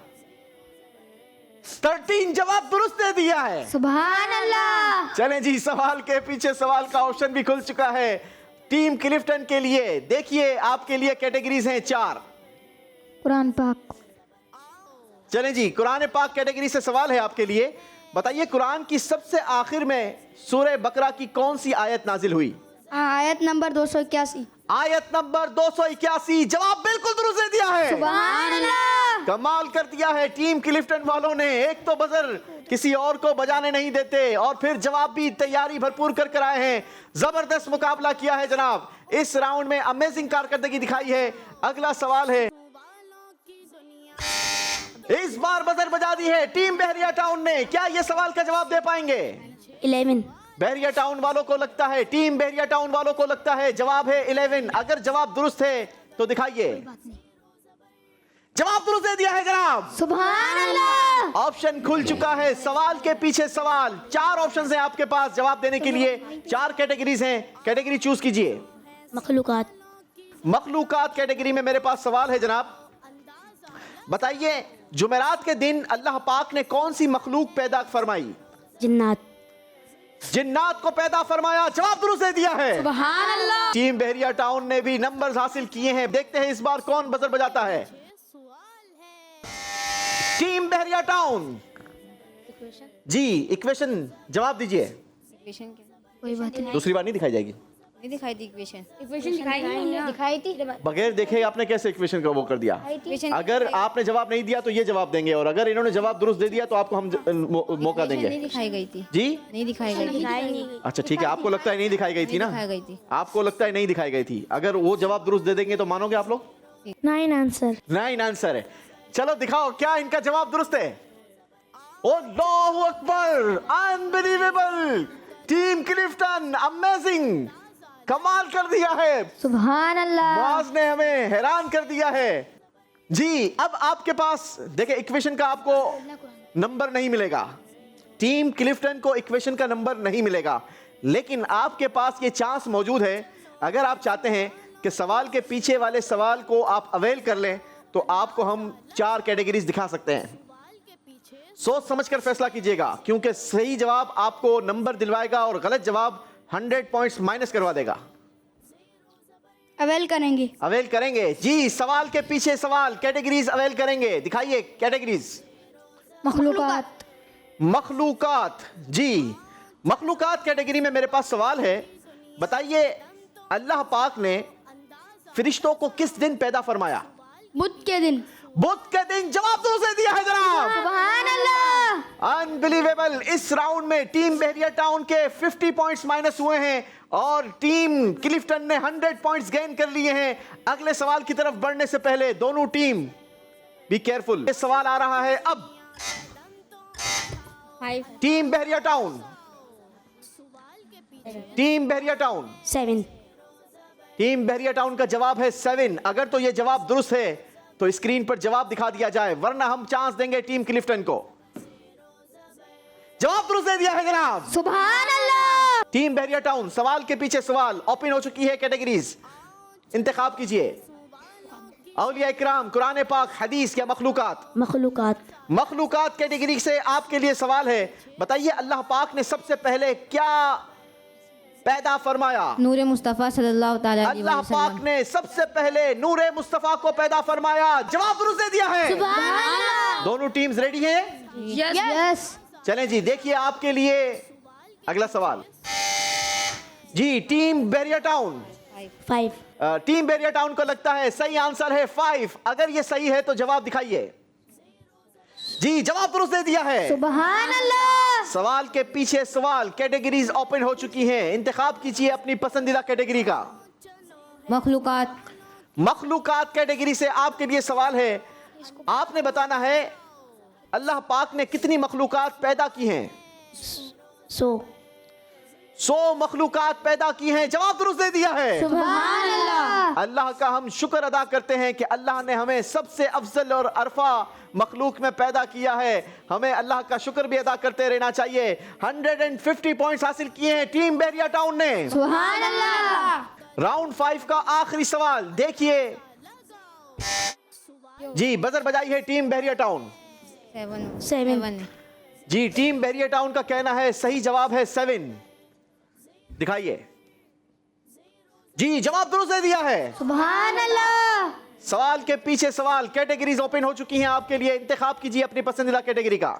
13 जवाब दुरुस्त दे दिया है। सुभान अल्लाह। चलें जी, सवाल के पीछे सवाल का ऑप्शन भी खुल चुका है टीम क्लिफ्टन के लिए। देखिए आपके लिए कैटेगरीज हैं 4। कुरान पाक। चलें जी, कुरान पाक कैटेगरी से सवाल है आपके लिए। बताइए कुरान की सबसे आखिर में सूरह बकरा की कौन सी आयत नाजिल हुई? आयत नंबर 281। आयत नंबर 281, जवाब बिल्कुल दुरुस्त दे दिया है। सुभान अल्लाह। कमाल कर दिया है टीम क्लिफ्टन वालों ने। एक तो बजर किसी और को बजाने नहीं देते और फिर जवाब भी तैयारी भरपूर कर कर आए हैं। जबरदस्त मुकाबला किया है जनाब। इस राउंड में अमेजिंग कारकर्दगी दिखाई है। अगला सवाल है, इस बार बजर बजा दी है टीम बहरिया टाउन ने। क्या ये सवाल का जवाब दे पाएंगे? 11। बहरिया टाउन वालों को लगता है, टीम बहरिया टाउन वालों को लगता है जवाब है 11। अगर जवाब दुरुस्त है तो दिखाइए। जवाब दुरुस्त दे दिया है जनाब। सुभान अल्लाह। ऑप्शन खुल चुका है, सवाल के पीछे सवाल। 4 ऑप्शन हैं आपके पास जवाब देने के लिए। 4 कैटेगरीज हैं, कैटेगरी चूज कीजिए। मखलूकात। मखलूकात कैटेगरी में मेरे पास सवाल है जनाब। बताइए, जुमेरात के दिन अल्लाह पाक ने कौन सी मखलूक पैदा फरमाई? जिन्नात। जिन्नात को पैदा फरमाया। जवाब दुरुस्त दे दिया है। सुभान अल्लाह। टीम बहरिया टाउन ने भी नंबर्स हासिल किए हैं। देखते हैं इस बार कौन बजर बजाता है। टीम बहरिया टाउन जी, इक्वेशन जवाब दीजिए। इक्वेशन क्या? कोई बात नहीं। दूसरी बार नहीं दिखाई जाएगी। नहीं दिखाई दी इक्वेशन। दिखाई थी। बगैर देखे आपने कैसे इक्वेशन का वो कर दिया? इक्वेशन अगर आपने जवाब नहीं दिया तो ये जवाब देंगे, और अगर इन्होंने जवाब दुरुस्त दे दिया तो आपको हम मौका नहीं देंगे। दिखाई गई थी। जी नहीं दिखाई गई थी। अच्छा ठीक है, आपको लगता है नहीं दिखाई गई थी ना? दिखाई गई थी। आपको लगता है नहीं दिखाई गई थी। अगर वो जवाब दुरुस्त दे देंगे तो मानोगे आप लोग? 9 आंसर। 9 आंसर है। चलो दिखाओ क्या इनका जवाब दुरुस्त है। Allahu Akbar, unbelievable. Team Clifton amazing, कमाल कर दिया है। सुभान अल्लाह। मुआज ने हमें हैरान कर दिया है जी। अब आपके पास देखिए, इक्वेशन का आपको नंबर नहीं मिलेगा। टीम क्लिफ्टन को इक्वेशन का नंबर नहीं मिलेगा, लेकिन आपके पास ये चांस मौजूद है। अगर आप चाहते हैं कि सवाल के पीछे वाले सवाल को आप अवेल कर लें तो आपको हम 4 कैटेगरीज दिखा सकते हैं। सोच समझकर फैसला कीजिएगा, क्योंकि सही जवाब आपको नंबर दिलवाएगा और गलत जवाब 100 पॉइंट्स माइनस करवा देगा। अवेल करेंगे। अवेल करेंगे जी। सवाल के पीछे सवाल, कैटेगरीज अवेल करेंगे। दिखाइए कैटेगरीज। मखलूकात। मखलूकात जी, मखलूकात कैटेगरी में मेरे पास सवाल है। बताइए, अल्लाह पाक ने फरिश्तों को किस दिन पैदा फरमाया? बुध के दिन। बुध के दिन। जवाब दुरुस्त दे दिया है जनाब। सुभान अल्लाह। अनबिलीवेबल। इस राउंड में टीम बहरिया टाउन के 50 पॉइंट्स माइनस हुए हैं और टीम क्लिफ्टन ने 100 पॉइंट्स गेन कर लिए हैं। अगले सवाल की तरफ बढ़ने से पहले दोनों टीम बी केयरफुल। ये सवाल आ रहा है अब। 5। Team Bahria town, team Bahria town, 7। Team Bahria town का जवाब है 7। अगर तो ये जवाब दुरुस्त है तो स्क्रीन पर जवाब दिखा दिया जाए, वरना हम चांस देंगे टीम क्लिफ्टन को। जवाब दुरुस्त दे दिया है जनाब। सुभान अल्लाह। टीम बहरिया टाउन, सवाल के पीछे सवाल। ओपन हो चुकी है कैटेगरीज, इंतखाब कीजिए। औलिया इकराम, कुरान पाक, हदीस या मखलूकात? मखलूकात। मखलूकात कैटेगरी से आपके लिए सवाल है। बताइए, अल्लाह पाक ने सबसे पहले क्या पैदा फरमाया? नूरे मुस्तफ़ा सल्लल्लाहु ताला अलैहि अल्लाह पाक वसल्लम। ने सबसे पहले नूरे मुस्तफा को पैदा फरमाया। जवाब दुरुस्त दे दिया है। सुभान अल्लाह। दोनों टीम्स रेडी हैं? यस। चलें जी, देखिए आपके लिए अगला सवाल जी। Team Bahria town, 5। Team Bahria town को लगता है सही आंसर है 5। अगर ये सही है तो जवाब दिखाइए जी। जवाब दुरुस्त दे दिया है। सुभान अल्लाह। सवाल के पीछे सवाल, कैटेगरीज ओपन हो चुकी हैं। इंतखाब कीजिए अपनी पसंदीदा कैटेगरी का। मखलूकात। मखलूकात कैटेगरी से आपके लिए सवाल है। आपने बताना है अल्लाह पाक ने कितनी मखलूकात पैदा की हैं? 100 मखलूकात पैदा की हैं। जवाब दुरुस्त दे दिया है। सुभान अल्लाह। अल्लाह का हम शुक्र अदा करते हैं कि अल्लाह ने हमें सबसे अफजल और अरफा मखलूक में पैदा किया है। हमें अल्लाह का शुक्र भी अदा करते रहना चाहिए। 150 पॉइंट्स हासिल किए हैं टीम बहरिया टाउन ने। सुभान अल्लाह। राउंड 5 का आखिरी सवाल देखिए जी। बजर बजाई है टीम बहरिया टाउन। 7 जी, टीम बहरिया टाउन का कहना है सही जवाब है 7। दिखाइए जी। जवाब दुरुस्त दे दिया है। सुभान अल्लाह। सवाल के पीछे सवाल, कैटेगरीज ओपन हो चुकी हैं आपके लिए। इंतखाब कीजिए अपनी पसंदीदा कैटेगरी का।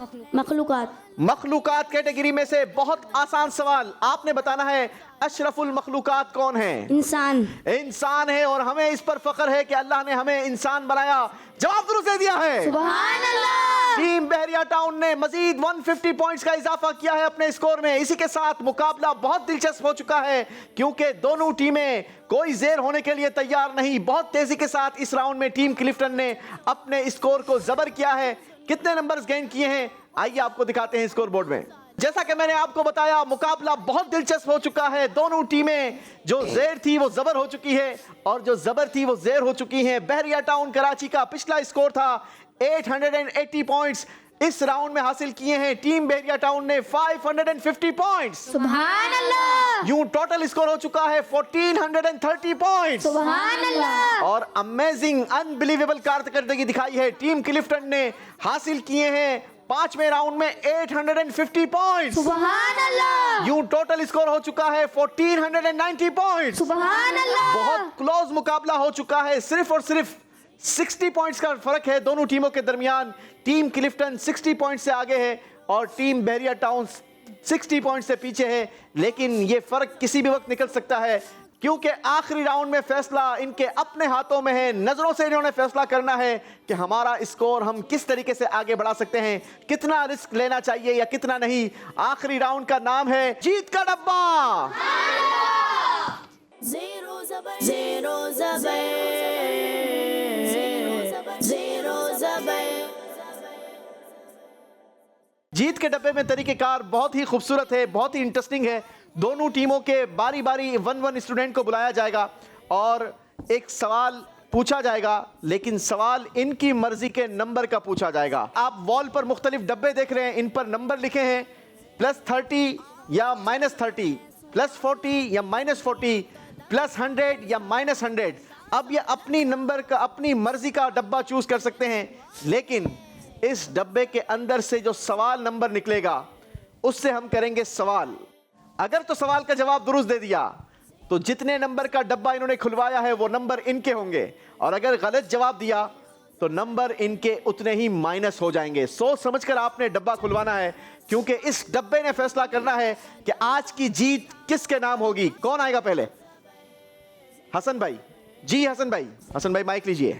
मखलूकात। मखलूकात कैटेगरी में से बहुत आसान सवाल, आपने बताना है अशरफुल मखलूकात कौन है? इंसान। इंसान है, और हमें इस पर फख्र है कि अल्लाह ने हमें इंसान बनाया। जवाब दुरुस्त दे दिया है। सुभान अल्लाह। टीम बहरिया टाउन ने मजीद 150 पॉइंट्स का इजाफा किया है अपने स्कोर में। इसी के साथ मुकाबला बहुत दिलचस्प हो चुका है, क्योंकि दोनों टीमें कोई जेर होने के लिए तैयार नहीं। बहुत तेजी के साथ इस राउंड में टीम क्लिफ्टन ने अपने स्कोर को जबर किया है। कितने नंबर्स गेन किए हैं, आइए आपको दिखाते हैं स्कोर बोर्ड में। जैसा कि मैंने आपको बताया, मुकाबला बहुत दिलचस्प हो चुका है। दोनों टीमें, जो जेर थी वो जबर हो चुकी है, और जो जबर थी वो जेर हो चुकी है। बहरिया टाउन कराची का पिछला स्कोर था 880 पॉइंट्स। इस राउंड में हासिल किए हैं टीम बहरिया टाउन ने 550 पॉइंट्स। सुभान अल्लाह। यूं टोटल स्कोर हो चुका है 1430 पॉइंट्स। सुभान अल्लाह। और अमेजिंग अनबिलीवेबल कारकर्दगी दिखाई है टीम क्लिफ्टन ने। हासिल किए हैं 5वें राउंड में 850 पॉइंट्स। सुभान अल्लाह। यूं टोटल स्कोर हो चुका है 1490 पॉइंट्स। सुभान अल्लाह। बहुत क्लोज मुकाबला हो चुका है। सिर्फ और सिर्फ 60 पॉइंट्स का फर्क है दोनों टीमों के दरमियान। टीम क्लिफ्टन 60 पॉइंट्स से आगे है और टीम बहरिया टाउन 60 पॉइंट्स से पीछे है। लेकिन ये फर्क किसी भी वक्त निकल सकता है, क्योंकि आखिरी राउंड में फैसला इनके अपने हाथों में है। नजरों से इन्होंने फैसला करना है कि हमारा स्कोर हम किस तरीके से आगे बढ़ा सकते हैं, कितना रिस्क लेना चाहिए या कितना नहीं। आखिरी राउंड का नाम है जीत का डब्बा। Zero Zabar. जीत के डब्बे में तरीकेकार बहुत ही खूबसूरत है, बहुत ही इंटरेस्टिंग है। दोनों टीमों के बारी बारी 1-1 स्टूडेंट को बुलाया जाएगा और एक सवाल पूछा जाएगा, लेकिन सवाल इनकी मर्जी के नंबर का पूछा जाएगा। आप वॉल पर मुख्तलिफ डब्बे देख रहे हैं, इन पर नंबर लिखे हैं +30 या -30, +40 या -40, +100 या -100। अब ये अपनी नंबर का, अपनी मर्जी का डब्बा चूज कर सकते हैं, लेकिन इस डब्बे के अंदर से जो सवाल नंबर निकलेगा उससे हम करेंगे सवाल। अगर तो सवाल का जवाब दुरुस्त दे दिया तो जितने नंबर का डब्बा इन्होंने खुलवाया है वो नंबर इनके होंगे, और अगर गलत जवाब दिया तो नंबर इनके उतने ही माइनस हो जाएंगे। सोच समझकर आपने डब्बा खुलवाना है, क्योंकि इस डब्बे ने फैसला करना है कि आज की जीत किसके नाम होगी। कौन आएगा पहले? हसन भाई। जी हसन भाई, हसन भाई माइक लीजिए।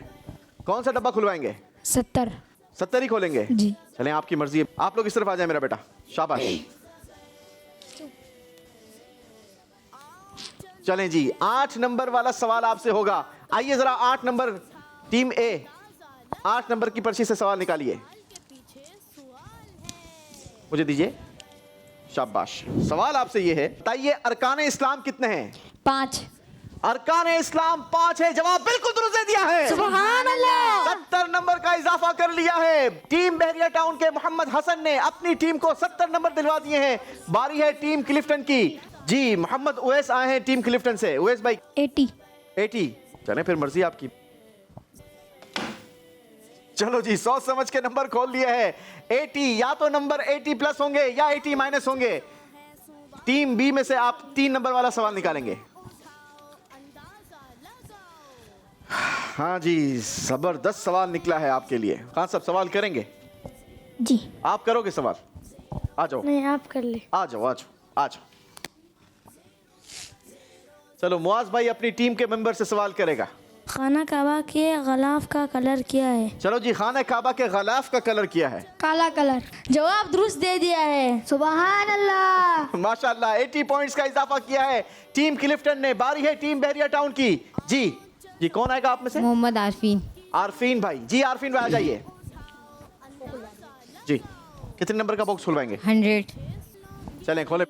कौन सा डब्बा खुलवाएंगे? 70 ही खोलेंगे? जी। चलें, आपकी मर्जी है। आप लोग इस तरफ आ जाए मेरा बेटा, शाबाश। चलें जी, 8 नंबर वाला सवाल आपसे होगा। आइए जरा 8 नंबर टीम ए, 8 नंबर की पर्ची से सवाल निकालिए, मुझे दीजिए। शाबाश। सवाल आपसे ये है, बताइए अरकाने इस्लाम कितने हैं? 5। अरकाने इस्लाम 5 है। जवाब बिल्कुल दुरुस्त दे दिया है। सुभान अल्लाह। 70 नंबर का इजाफा कर लिया है। टीम बहरिया टाउन के मोहम्मद हसन ने अपनी टीम को 70 नंबर दिलवा दिए हैं। बारी है टीम क्लिफ्टन की। जी, मोहम्मद उवैस आए हैं टीम क्लिफ्टन से। उवैस भाई 80। चलें, फिर मर्जी आपकी। चलो जी, सोच समझ के नंबर खोल लिया है। 80, या तो नंबर 80 प्लस होंगे या 80 माइनस होंगे। टीम बी में से आप 3 नंबर वाला सवाल निकालेंगे। हाँ जी, जबरदस्त सवाल निकला है आपके लिए। खान साहब सवाल करेंगे? जी। आप करोगे सवाल? आ जाओ। नहीं, आप कर ले। आ जाओ आ जाओ आ जाओ। चलो, मुआज भाई अपनी टीम के मेंबर से सवाल करेगा। खाना काबा के गलाफ का कलर क्या है? चलो जी, खाना काबा के गलाफ का कलर क्या है? काला कलर। जवाब दुरुस्त दे दिया है। सुभान अल्लाह। माशाल्लाह, 80 पॉइंट्स का इजाफा किया है टीम क्लिफ्टन ने। बारी है टीम बहरिया टाउन की। जी जी, कौन आएगा आप में से? मोहम्मद आरफीन। आरफीन भाई। जी आरफीन भाई आ जाइए। जी, कितने नंबर का बॉक्स खुलवाएंगे? 100। चलें, खोले।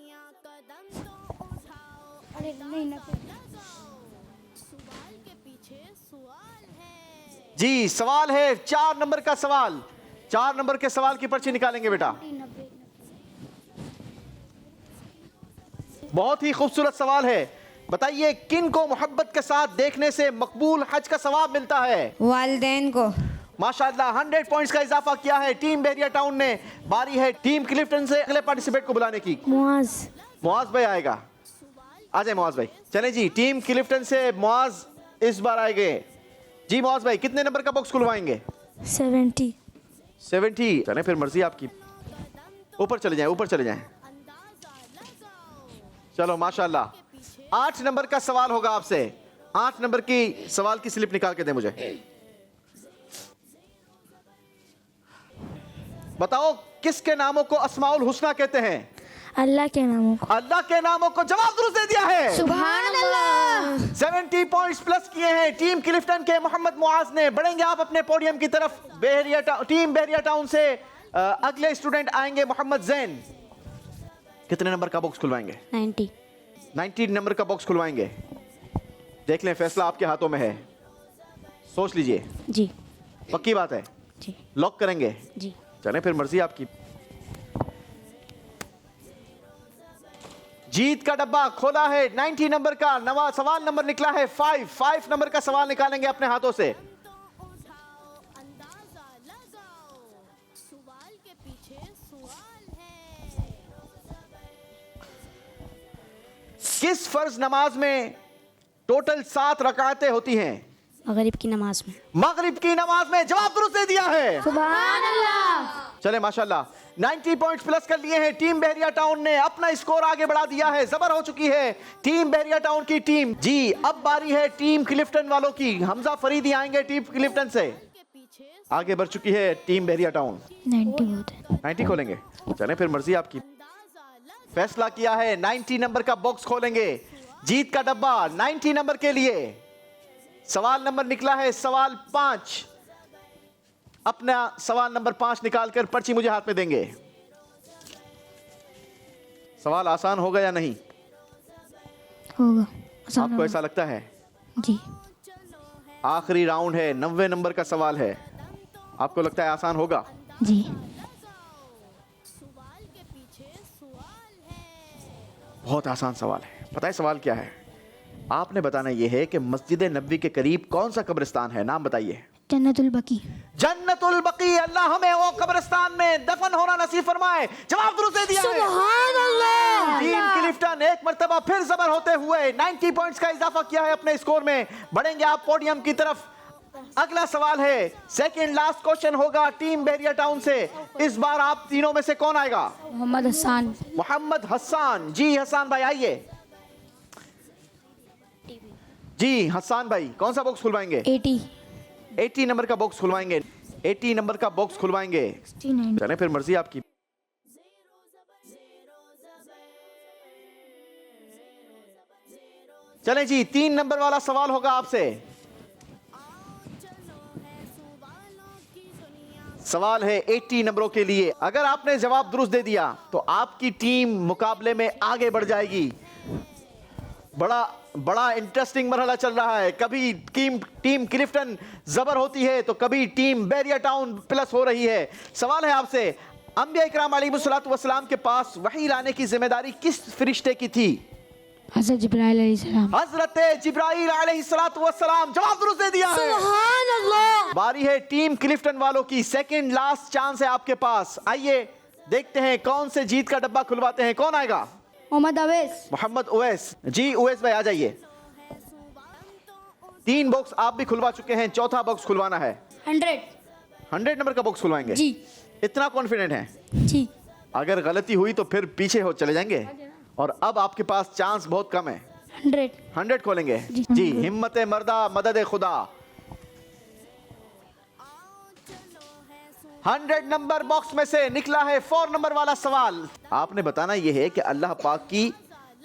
जी, सवाल है 4 नंबर का सवाल। 4 नंबर के सवाल की पर्ची निकालेंगे बेटा। बहुत ही खूबसूरत सवाल है। बताइए, किन को मोहब्बत के साथ देखने से मकबूल हज का सवाब मिलता है? वालिदैन को। माशाल्लाह, 100 पॉइंट्स का इजाफा किया है टीम बहरिया टाउन ने। बारी है टीम क्लिफ्टन से अगले पार्टिसिपेट को बुलाने की। मुआज भाई आएगा। आ जाए मुआज भाई। चलें जी, टीम क्लिफ्टन से मुआज इस बार आएंगे। जी मुआज भाई, कितने नंबर का बॉक्स खुलवाएंगे? 70। चलें, फिर मर्जी आपकी। ऊपर चले जाएं, ऊपर चले जाएं। चलो माशाल्लाह। 8 नंबर का सवाल होगा आपसे। 8 नंबर की सवाल की स्लिप निकाल के दे मुझे। बताओ किसके नामों को अस्माउल हुस्ना कहते हैं? अल्लाह के नामों को। अल्लाह के नामों को। जवाब दुरुस्त दे दिया है। सुभान अल्लाह। 70 पॉइंट्स प्लस किए हैं टीम क्लिफ्टन के मोहम्मद मुआज ने। बढ़ेंगे आप अपने पोडियम की तरफ। टीम बहरिया टाउन से अगले स्टूडेंट आएंगे मोहम्मद जैन। कितने नंबर का बॉक्स खुलवाएंगे? 90 नंबर का बॉक्स खुलवाएंगे। देख लें, फैसला आपके हाथों में है, सोच लीजिए। जी पक्की बात है? जी लॉक करेंगे? जी। चलें फिर, मर्जी आपकी। जीत का डब्बा खोला है 90 नंबर का। नवा सवाल नंबर निकला है 5 नंबर का सवाल निकालेंगे अपने हाथों से। अंदाजा लगाओ, सवाल के पीछे सवाल है। किस फर्ज नमाज में टोटल 7 रकातें होती हैं? मगरिब की नमाज में। मगरिब की नमाज में। जवाब दुरुस्त दे दिया है। सुभान अल्लाह। चले माशाल्लाह। 90 पॉइंट्स प्लस कर लिए हैं। टीम बहरिया टाउन ने अपना स्कोर आगे बढ़ा दिया है। जबर हो चुकी है टीम बहरिया टाउन की टीम। जी अब बारी है टीम क्लिफ्टन वालों की। हमजा फरीदी आएंगे टीम क्लिफ्टन से। आगे बढ़ चुकी है टीम बहरिया टाउन। 90 होते हैं। 90 खोलेंगे? चलें फिर, मर्जी आपकी। फैसला किया है 90 नंबर का बॉक्स खोलेंगे। जीत का डब्बा 90 नंबर के लिए। सवाल नंबर निकला है सवाल 5। अपना सवाल नंबर 5 निकालकर पर्ची मुझे हाथ में देंगे। सवाल आसान होगा या नहीं? होगा। आपको ऐसा लगता है? जी। आखिरी राउंड है, 90 नंबर का सवाल है। आपको लगता है आसान होगा? जी। बहुत आसान सवाल है। पता है सवाल क्या है? आपने बताना यह है कि मस्जिद नबवी के करीब कौन सा कब्रिस्तान है। नाम बताइए। जन्नतुल बकी। जन्नतुल बकी। अल्लाह हमें वो कब्रिस्तान में दफन होना नसीब फरमाए। जवाब दुरुस्त दे दिया है। सुभान अल्लाह। टीम क्लिफ्टन एक मर्तबा फिर जबर होते हुए 90 पॉइंट्स का इजाफा किया है अपने स्कोर में। बढ़ेंगे आप पोडियम की तरफ। अगला सवाल है, सेकंड लास्ट क्वेश्चन होगा टीम बहरिया टाउन से। इस बार आप तीनों में से कौन आएगा? मोहम्मद हसन। मोहम्मद हसन। जी हसन भाई आइए। जी हसन भाई, कौन सा बॉक्स खुलवाएंगे? 80 नंबर का बॉक्स खुलवाएंगे। 80 नंबर का बॉक्स खुलवाएंगे। 69। चलें फिर, मर्जी आपकी। चलें जी, 3 नंबर वाला सवाल होगा आपसे। सवाल है 80 नंबरों के लिए। अगर आपने जवाब दुरुस्त दे दिया तो आपकी टीम मुकाबले में आगे बढ़ जाएगी। बड़ा इंटरेस्टिंग मरहला चल रहा है। कभी टीम क्लिफ्टन जबर होती है तो कभी टीम बहरिया टाउन प्लस हो रही है। सवाल है आपसे, अंबिया इकराम अलैहिस्सलातु वस्सलाम के पास वही लाने की जिम्मेदारी किस फरिश्ते की थी? हज़रत जिब्राइल अलैहिस्सलाम। हज़रत जिब्राइल अलैहिस्सलातु वस्सलाम। जवाब दुरुस्त दे दिया है। सुभान अल्लाह। बारी है टीम क्लिफ्टन वालों की। सेकंड लास्ट चांस है आपके पास। आइए देखते हैं कौन से जीत का डब्बा खुलवाते हैं। कौन आएगा? मोहम्मद अवैस। मोहम्मद उवैस। जी उवैस भाई आ जाइए। 3 बॉक्स आप भी खुलवा चुके हैं, चौथा बॉक्स खुलवाना है। 100 नंबर का बॉक्स खुलवाएंगे? जी। इतना कॉन्फिडेंट है? जी। अगर गलती हुई तो फिर पीछे हो चले जाएंगे और अब आपके पास चांस बहुत कम है। 100 खोलेंगे? जी हिम्मत मर्दा मदद खुदा। 100 नंबर बॉक्स में से निकला है 4 नंबर वाला सवाल। आपने बताना यह है कि अल्लाह पाक की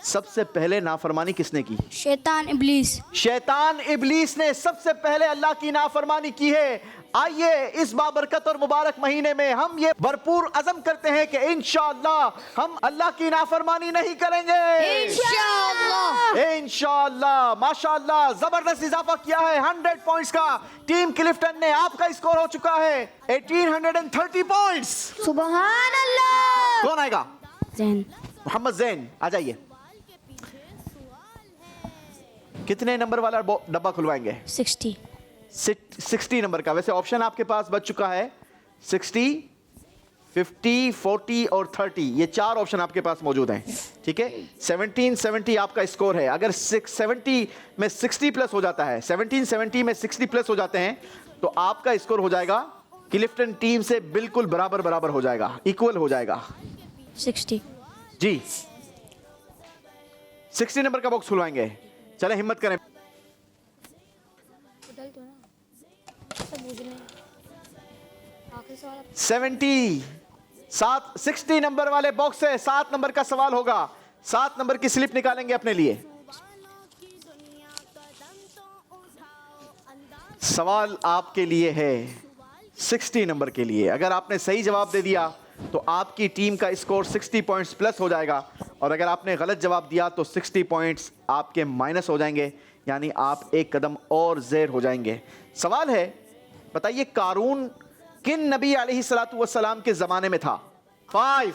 सबसे पहले नाफरमानी किसने की? शैतान इब्लीस। शैतान इब्लीस ने सबसे पहले अल्लाह की नाफरमानी की है। आइए इस बाबरकत और मुबारक महीने में हम ये भरपूर अज़म करते हैं कि इंशाअल्लाह हम अल्लाह की नाफरमानी नहीं करेंगे। इंशाअल्लाह। माशाअल्लाह जबरदस्त इजाफा किया है 100 पॉइंट्स का। टीम क्लिफ्टन ने आपका स्कोर हो चुका है 1830 पॉइंट्स। सुभान अल्लाह। कौन आएगा? जैन। मोहम्मद जैन आ जाइए। कितने नंबर वाला डब्बा खुलवाएंगे? 60 नंबर का। वैसे ऑप्शन आपके पास बच चुका है 60, 50, 40 और 30। ये 4 ऑप्शन आपके पास मौजूद हैं। ठीक है, 1770 आपका स्कोर है। अगर 670 में 60 प्लस हो जाता है, 1770 में 60 प्लस हो जाते हैं तो आपका स्कोर हो जाएगा क्लिफ्टन टीम से बिल्कुल बराबर हो जाएगा, इक्वल हो जाएगा। 60 जी 60 नंबर का बॉक्स खुलवाएंगे। चले हिम्मत करें। 60 नंबर वाले बॉक्स से 7 नंबर का सवाल होगा। 7 नंबर की स्लिप निकालेंगे अपने लिए। सवाल आपके लिए है 60 नंबर के लिए। अगर आपने सही जवाब दे दिया तो आपकी टीम का स्कोर 60 पॉइंट्स प्लस हो जाएगा, और अगर आपने गलत जवाब दिया तो 60 पॉइंट्स आपके माइनस हो जाएंगे, यानी आप एक कदम और ज़ेर हो जाएंगे। सवाल है, बताइए कारून किन नबी अलैहिस्सलातु वस्सलाम के ज़माने में था? 5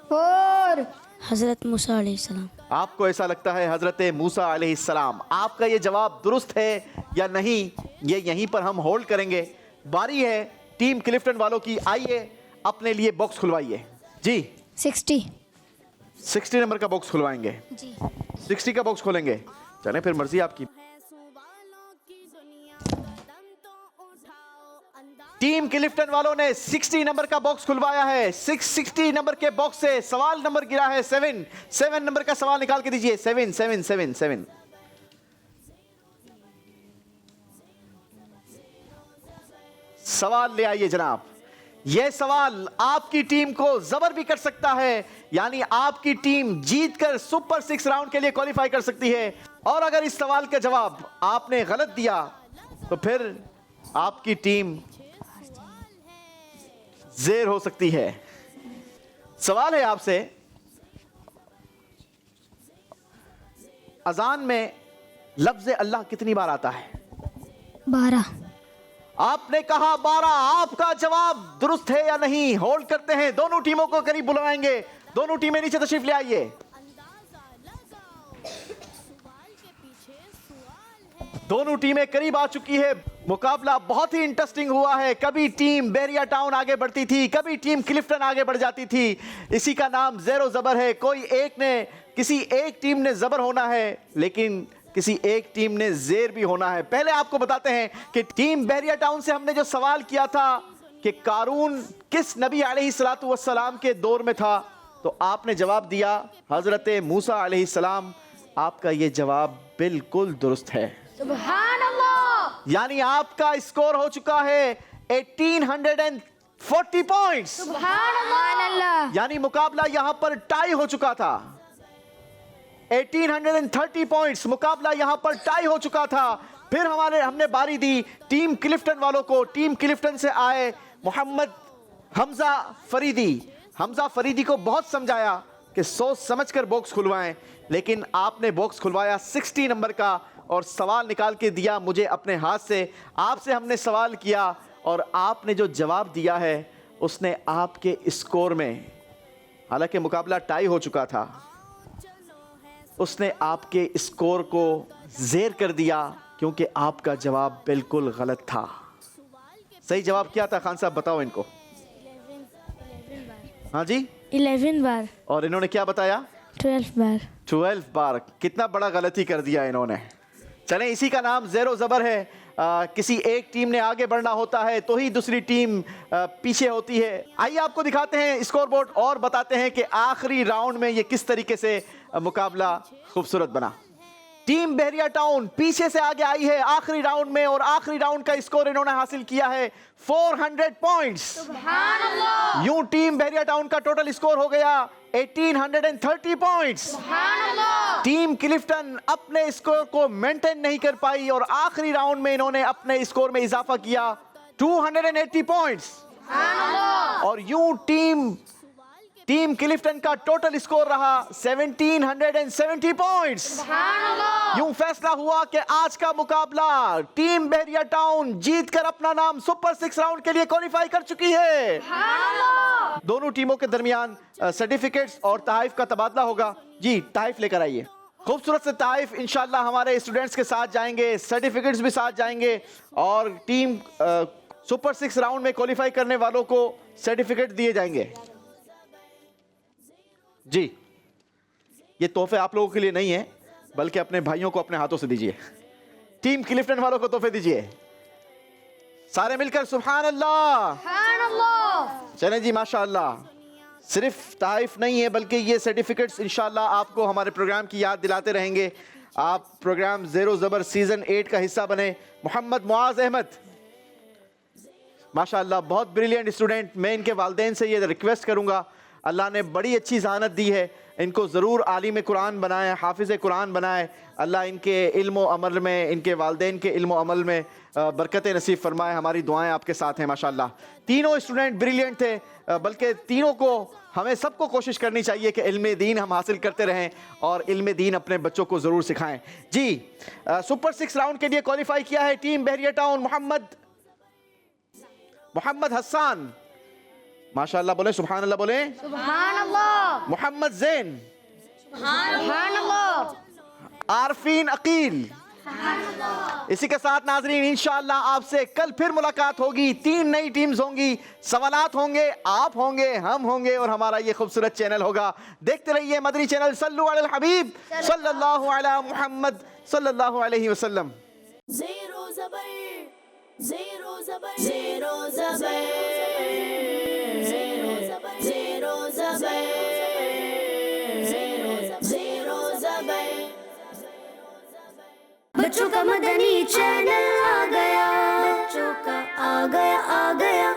4 हज़रत मूसा अलैहिस्सलाम। आपको ऐसा लगता है हज़रत मूसा अलैहिस्सलाम? आपका ये जवाब दुरुस्त है या नहीं, ये यहीं पर हम होल्ड करेंगे। बारी है टीम क्लिफ्टन वालों की। आइए अपने लिए बॉक्स खुलवाइए जी। 60 नंबर का बॉक्स खुलवाएंगे जी। 60 का बॉक्स खोलेंगे। चलें फिर, मर्जी आपकी। टीम क्लिफ्टन वालों ने 60 नंबर का बॉक्स खुलवाया है। 60 नंबर के बॉक्स से सवाल नंबर गिरा है 7। 7 नंबर का सवाल निकाल के दीजिए। 7 7 7 7। सवाल ले आइए जनाब। यह सवाल आपकी टीम को जबर भी कर सकता है, यानी आपकी टीम जीतकर सुपर 6 राउंड के लिए क्वालिफाई कर सकती है। और अगर इस सवाल का जवाब आपने गलत दिया तो फिर आपकी टीम ज़ेर हो सकती है। सवाल है आपसे, अजान में लफ्ज़ अल्लाह कितनी बार आता है? 12। आपने कहा 12। आपका जवाब दुरुस्त है या नहीं? होल्ड करते हैं। दोनों टीमों को करीब बुलवाएंगे। दोनों टीमें नीचे तशरीफ ले आइए। दोनों टीमें करीब आ चुकी है। मुकाबला बहुत ही इंटरेस्टिंग हुआ है। कभी टीम बैरिया टाउन आगे बढ़ती थी, कभी टीम क्लिफ्टन आगे बढ़ जाती थी। इसी का नाम ज़ेरो ज़बर है। किसी एक टीम ने ज़बर होना है, लेकिन किसी एक टीम ने ज़ेर भी होना है। पहले आपको बताते हैं कि टीम बैरिया टाउन से हमने जो सवाल किया था कि कारून किस नबी अलैहिस्सलातु वस्सलाम के दौर में था, तो आपने जवाब दिया हज़रत मूसा अलैहिस्सलाम। आपका ये जवाब बिल्कुल दुरुस्त है। सुभान अल्लाह। यानी आपका स्कोर हो चुका है 1840 पॉइंट्स। सुभान अल्लाह। यानी मुकाबला यहां पर टाई हो चुका था। 1830 पॉइंट्स, मुकाबला यहां पर टाई हो चुका था। फिर हमने बारी दी टीम क्लिफ्टन वालों को। टीम क्लिफ्टन से आए मोहम्मद हमजा फरीदी। हमजा फरीदी को बहुत समझाया कि सोच समझकर बॉक्स खुलवाएं, लेकिन आपने बॉक्स खुलवाया 60 नंबर का और सवाल निकाल के दिया मुझे अपने हाथ से। आपसे हमने सवाल किया और आपने जो जवाब दिया है उसने आपके स्कोर में, हालांकि मुकाबला टाई हो चुका था, उसने आपके स्कोर को ज़ेर कर दिया, क्योंकि आपका जवाब बिल्कुल गलत था। सही जवाब क्या था खान साहब, बताओ इनको। 11 हाँ जी, 11 बार। और इन्होंने क्या बताया? 12 बार। 12 बार। कितना बड़ा गलती कर दिया इन्होंने। चलें, इसी का नाम ज़ेरो ज़बर है। किसी एक टीम ने आगे बढ़ना होता है तो ही दूसरी टीम पीछे होती है। आइए आपको दिखाते हैं स्कोर बोर्ड और बताते हैं कि आखिरी राउंड में ये किस तरीके से मुकाबला खूबसूरत बना। टीम बहरिया टाउन पीछे से आगे आई है आखिरी राउंड में, और आखिरी राउंड का स्कोर इन्होंने हासिल किया है 400 पॉइंट्स। यूं टीम बहरिया टाउन का टोटल स्कोर हो गया 1830 पॉइंट्स। टीम क्लिफ्टन अपने स्कोर को मेंटेन नहीं कर पाई और आखिरी राउंड में इन्होंने अपने स्कोर में इजाफा किया 280 पॉइंट्स। और यूं टीम क्लिफ्टन का टोटल स्कोर रहा 1770 पॉइंट्स। यूं फैसला हुआ कि आज का मुकाबला टीम बहरिया टाउन जीतकर अपना नाम सुपर 6 राउंड के लिए क्वालिफाई कर चुकी है। दोनों टीमों के दरमियान सर्टिफिकेट्स और तहफ़ का तबादला होगा। जी, तहफ़ लेकर आइए। खूबसूरत से तहफ़ इंशाल्लाह हमारे स्टूडेंट्स के साथ जाएंगे, सर्टिफिकेट्स भी साथ जाएंगे, और टीम सुपर 6 राउंड में क्वालिफाई करने वालों को सर्टिफिकेट दिए जाएंगे। जी, ये तोहफे आप लोगों के लिए नहीं है, बल्कि अपने भाइयों को अपने हाथों से दीजिए। टीम क्लिफ्टन वालों को तोहफे दीजिए। सारे मिलकर सुभान अल्लाह। चलें जी, माशाअल्लाह। सिर्फ तारीफ नहीं है बल्कि ये सर्टिफिकेट्स इंशाल्लाह आपको हमारे प्रोग्राम की याद दिलाते रहेंगे। आप प्रोग्राम ज़ेरो ज़बर सीज़न 8 का हिस्सा बने। मोहम्मद मुआज़ अहमद, माशाअल्लाह बहुत ब्रिलियंट स्टूडेंट। मैं इनके वालिदैन से ये रिक्वेस्ट करूँगा, अल्लाह ने बड़ी अच्छी ज़हानत दी है, इनको ज़रूर आलिम कुरान बनाए, हाफिज़ कुरान बनाए। अल्लाह इनके इल्म व अमल में, इनके वालिदैन के इल्म व अमल में बरकत नसीब फरमाए। हमारी दुआएं आपके साथ हैं माशाअल्लाह। तीनों स्टूडेंट ब्रिलियंट थे, बल्कि तीनों को हमें सबको कोशिश करनी चाहिए कि इल्म दीन हम हासिल करते रहें और इल्म दीन अपने बच्चों को ज़रूर सिखाएं। जी, सुपर 6 राउंड के लिए क्वालिफाई किया है टीम बहरिया टाउन। मोहम्मद हसन, माशाअल्लाह बोले, सुभान अल्लाह बोले, सुभान अल्लाह, मोहम्मद जैन, सुभान अल्लाह, आरफीन अकील। इसी के साथ नाजरीन इंशाअल्लाह आपसे कल फिर मुलाकात होगी। 3 नई टीम्स होंगी, सवालात होंगे, आप होंगे, हम होंगे और हमारा ये खूबसूरत चैनल होगा। देखते रहिए मदनी चैनल। सल्लु अलल हबीब सल्लल्लाहु अला मुहम्मद सल्लल्लाहु अलैहि वसल्लम। ज़ेरो ज़बर, ज़ेरो ज़बर, ज़ेरो ज़बर, ज़ेरो ज़बर, ज़ेरो ज़बर, ज़ेरो ज़बर। बच्चों का मदनी चैनल आ गया, बच्चों का आ गया, आ गया,